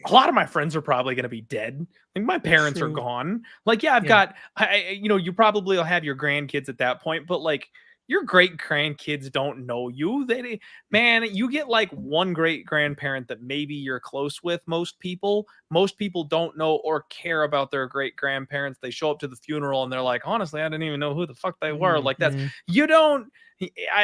S2: a lot of my friends are probably going to be dead. Like, my parents are gone. Like, yeah, I've got, you know, you probably will have your grandkids at that point, but like, your great grandkids don't know you. Man, you get like one great grandparent that maybe you're close with. Most people don't know or care about their great grandparents. They show up to the funeral and they're like, honestly, I didn't even know who the fuck they were. Like, you don't,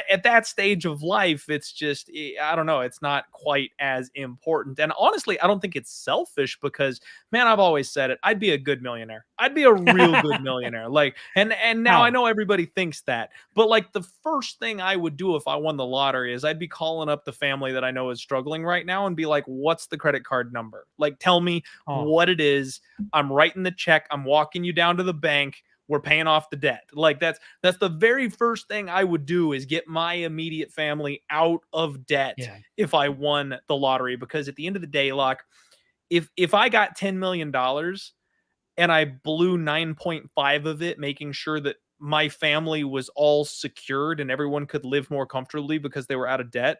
S2: at that stage of life, it's just, I don't know, it's not quite as important. And honestly, I don't think it's selfish, because, man, I've always said it, I'd be a good millionaire. I'd be a real good millionaire. Like, and now I know everybody thinks that, but like, the first thing I would do if I won the lottery is I'd be calling up the family that I know is struggling right now and be like, what's the credit card number? Like, tell me what it is. I'm writing the check. I'm walking you down to the bank. We're paying off the debt. Like, that's the very first thing I would do, is get my immediate family out of debt if I won the lottery. Because at the end of the day, Locke, if I got $10 million and I blew 9.5 of it, making sure that my family was all secured and everyone could live more comfortably because they were out of debt,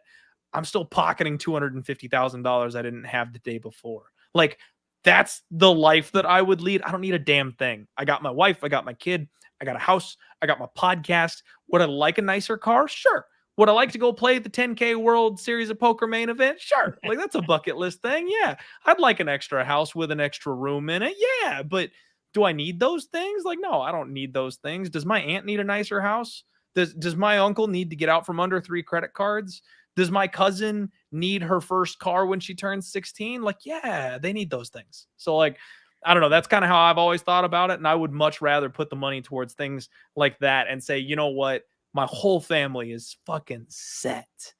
S2: I'm still pocketing $250,000 I didn't have the day before. Like, that's the life that I would lead. I don't need a damn thing. I got my wife. I got my kid. I got a house. I got my podcast. Would I like a nicer car? Sure. Would I like to go play the 10K World Series of Poker main event? Sure. Like, that's a bucket list thing. Yeah. I'd like an extra house with an extra room in it. Yeah. But do I need those things? Like, no, I don't need those things. Does my aunt need a nicer house? Does my uncle need to get out from under 3 credit cards? Does my cousin need her first car when she turns 16? Like, yeah, they need those things. So, like, I don't know. That's kind of how I've always thought about it. And I would much rather put the money towards things like that and say, you know what? My whole family is fucking set.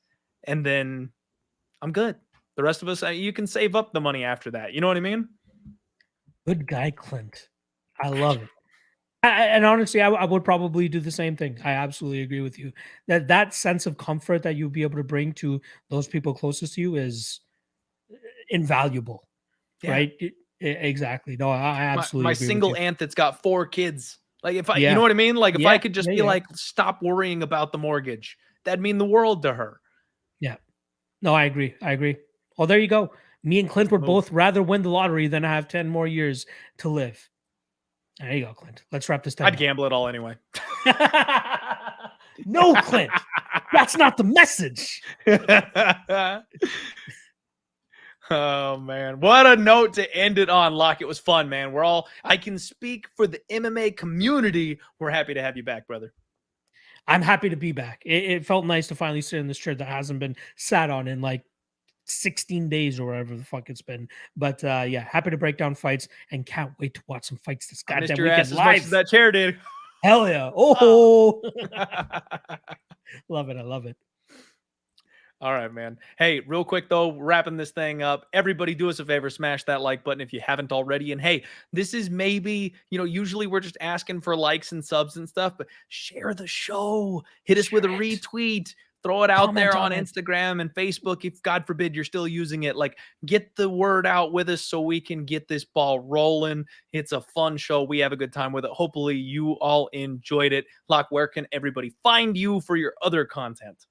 S2: And then I'm good. The rest of us, you can save up the money after that. You know what I mean?
S1: Good guy, Clint. I love it. And honestly, I would probably do the same thing. I absolutely agree with you. That sense of comfort that you'll be able to bring to those people closest to you is invaluable, right? Exactly. No, I absolutely
S2: my
S1: agree
S2: single
S1: with you.
S2: aunt that's got 4 kids. Like if I,
S1: Yeah.
S2: you know what I mean? Like if I
S1: Yeah,
S2: could just
S1: yeah,
S2: be
S1: yeah.
S2: like, stop worrying about the mortgage, that'd mean the world to her.
S1: Yeah. No, I agree. I agree. Well, there you go. Me and Clint would
S2: Move.
S1: both rather win the lottery than have 10 more years to live. There you go, Clint. Let's wrap this
S2: I'd
S1: down.
S2: gamble it all anyway.
S1: No, Clint. That's not the message.
S2: Oh man, what a note to end it on, Locke. It was fun, man. I can speak for the MMA community. We're happy to have you back, brother.
S1: I'm happy to be back. It felt nice to finally sit in this chair that hasn't been sat on in like 16 days or whatever the fuck it's been. But yeah, happy to break down fights and can't wait to watch some fights this
S2: I missed
S1: goddamn
S2: your
S1: weekend
S2: ass as much as
S1: live.
S2: that chair did.
S1: Hell yeah. Oh, love it. I love it.
S2: All right, man. Hey, real quick though, wrapping this thing up. Everybody do us a favor, smash that like button if you haven't already. And hey, this is maybe, usually we're just asking for likes and subs and stuff, but share the show. Hit us with a retweet. Throw it out
S1: Comment
S2: there on
S1: on it.
S2: Instagram and Facebook if God forbid you're still using it. Like, get the word out with us so we can get this ball rolling. It's a fun show. We have a good time with it. Hopefully you all enjoyed it. Locke, where can everybody find you for your other content?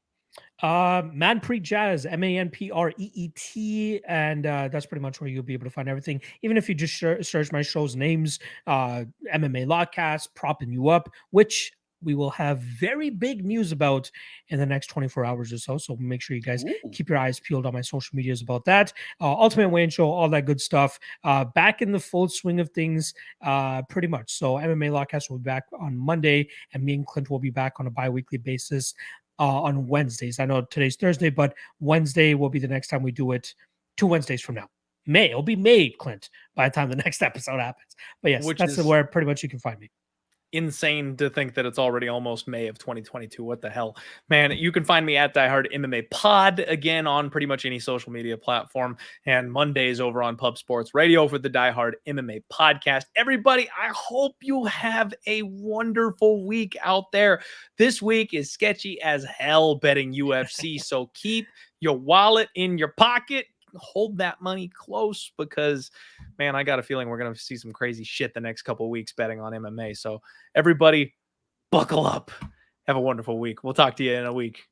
S1: Manpreet Jazz, Manpreet, and that's pretty much where you'll be able to find everything. Even if you just search my show's names, MMA Lawcast, propping you up, which we will have very big news about in the next 24 hours or so. So make sure you guys keep your eyes peeled on my social medias about that. Ultimate Wayne Show, all that good stuff. Back in the full swing of things, pretty much. So MMA Lawcast will be back on Monday, and me and Clint will be back on a bi-weekly basis. On Wednesdays. I know today's Thursday, but Wednesday will be the next time we do it 2 Wednesdays from now. It'll be May, Clint, by the time the next episode happens. But yes, that's where pretty much you can find me.
S2: Insane to think that it's already almost May of 2022. What the hell, man? You can find me at Diehard MMA Pod again on pretty much any social media platform, and Mondays over on Pub Sports Radio for the Diehard MMA Podcast. Everybody, I hope you have a wonderful week out there. This week is sketchy as hell betting UFC, so keep your wallet in your pocket. Hold that money close because, man, I got a feeling we're going to see some crazy shit the next couple of weeks betting on MMA. So everybody buckle up. Have a wonderful week. We'll talk to you in a week.